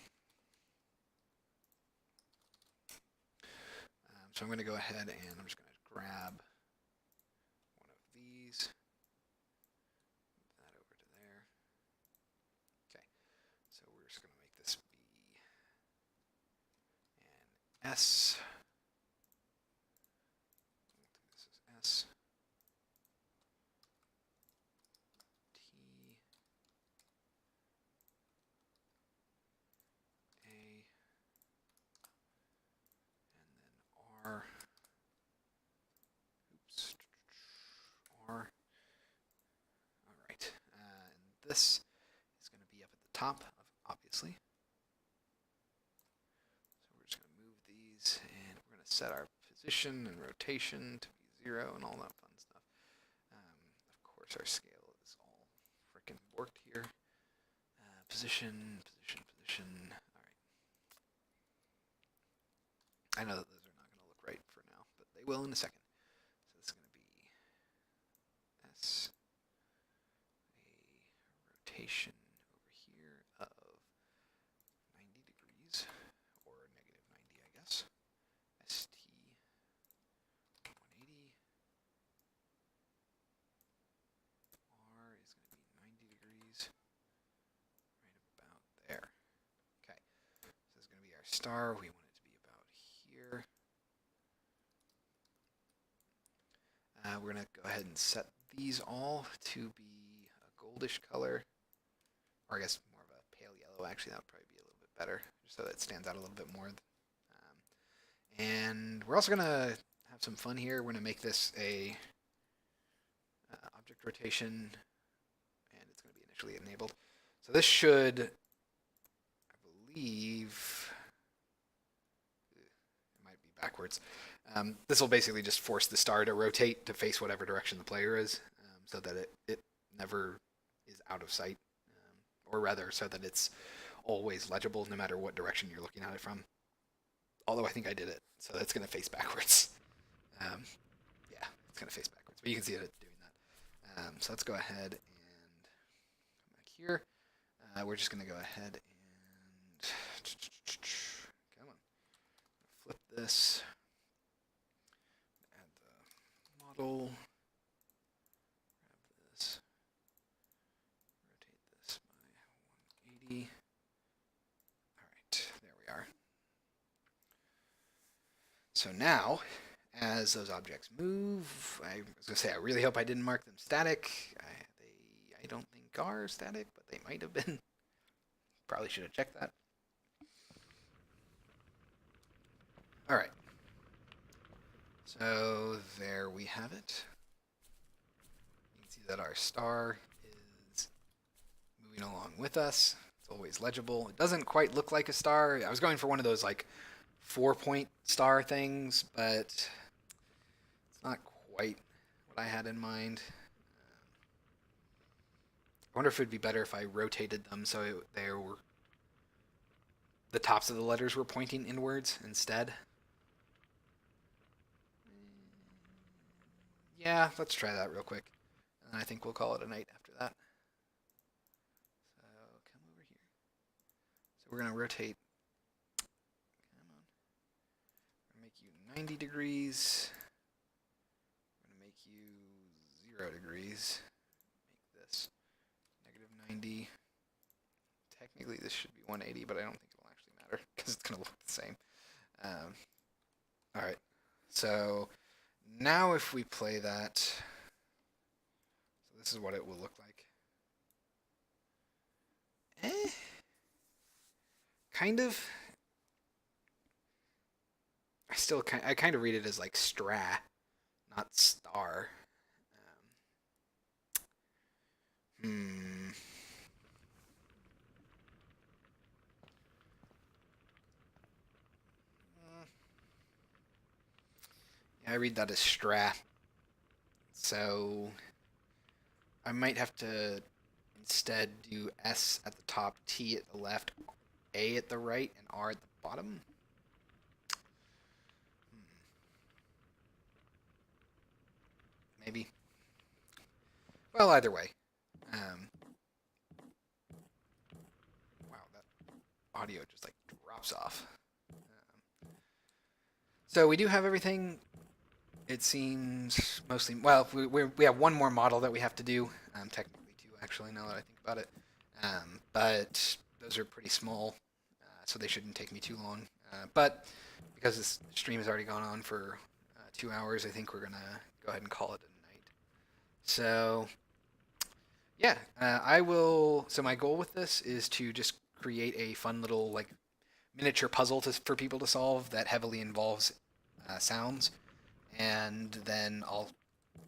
So I'm going to go ahead and I'm just going to grab one of these, move that over to there. Okay, so we're just going to make this B and S. This is S. T. A. And then R. Oops. R. All right. And this is going to be up at the top, obviously. So we're just going to move these, and we're going to set our position and rotation to be 0 and all that fun stuff. Of course, our scale is all frickin' borked here. Position, position, position. All right. I know that those are not going to look right for now, but they will in a second. So this is going to be S, a rotation over here of 90 degrees, or negative 90, I guess. ST 180. R is going to be 90 degrees, right about there. Okay, so this is going to be our star. We want it to be about here. We're going to go ahead and set these all to be a goldish color, or I guess more of a pale yellow. Actually, that would probably be a little bit better, just so that it stands out a little bit more. And we're also going to have some fun here. We're going to make this a object rotation, and it's going to be initially enabled. So this should, I believe, it might be backwards. This will basically just force the star to rotate to face whatever direction the player is, so that it never is out of sight, or rather, so that it's always legible no matter what direction you're looking at it from. Although I think I did it, so that's going to face backwards. Yeah, it's going to face backwards, but you can see it doing that. So let's go ahead and come back here. We're just going to go ahead and come on, flip this. Model, grab this, rotate this by 180. All right, there we are. So now, as those objects move, I was going to say I really hope I didn't mark them static. I don't think are static, but they might have been. Probably should have checked that. All right. So there we have it. You can see that our star is moving along with us. It's always legible. It doesn't quite look like a star. I was going for one of those like 4-point star things, but it's not quite what I had in mind. I wonder if it'd be better if I rotated them so the tops of the letters were pointing inwards instead. Yeah, let's try that real quick. And I think we'll call it a night after that. So come over here. So we're going to rotate. Come on. We're going to make you 90 degrees. We're going to make you 0 degrees. Make this negative 90. Technically this should be 180, but I don't think it'll actually matter because it's going to look the same. All right. So now if we play that, so this is what it will look like. Kind of. I kind of read it as like stra, not star. I read that as stra. So I might have to instead do S at the top, T at the left, A at the right, and R at the bottom. Maybe. Well, either way. Wow, that audio just like drops off. So we do have everything. It seems mostly, well, we have one more model that we have to do, technically two actually, now that I think about it. But those are pretty small, so they shouldn't take me too long. But because this stream has already gone on for 2 hours, I think we're going to go ahead and call it a night. So, yeah, I will, so my goal with this is to just create a fun little like miniature puzzle for people to solve that heavily involves sounds, and then I'll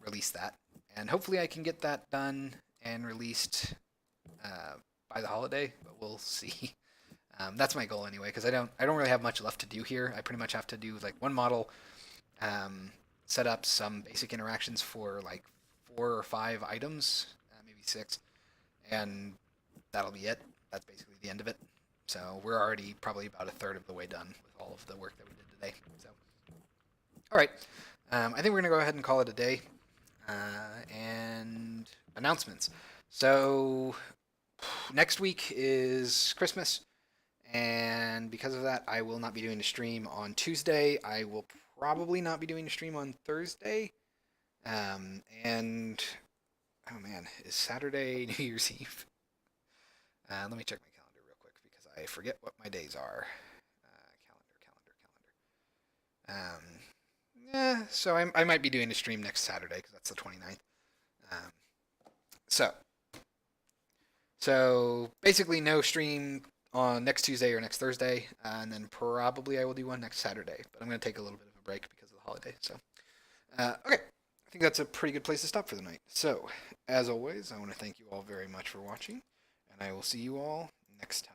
release that. And hopefully I can get that done and released by the holiday, but we'll see. That's my goal anyway, because I don't really have much left to do here. I pretty much have to do like one model, set up some basic interactions for like 4 or 5 items, maybe 6, and that'll be it. That's basically the end of it. So we're already probably about a third of the way done with all of the work that we did today. So, all right, I think we're gonna go ahead and call it a day. And announcements. So next week is Christmas, and because of that, I will not be doing a stream on Tuesday. I will probably not be doing a stream on Thursday. And oh man, is Saturday New Year's Eve? Let me check my calendar real quick because I forget what my days are. Calendar. Yeah, so I might be doing a stream next Saturday because that's the 29th. Um, so, so basically no stream on next Tuesday or next Thursday, and then probably I will do one next Saturday. But I'm going to take a little bit of a break because of the holiday. So, okay, I think that's a pretty good place to stop for the night. So, as always, I want to thank you all very much for watching, and I will see you all next time.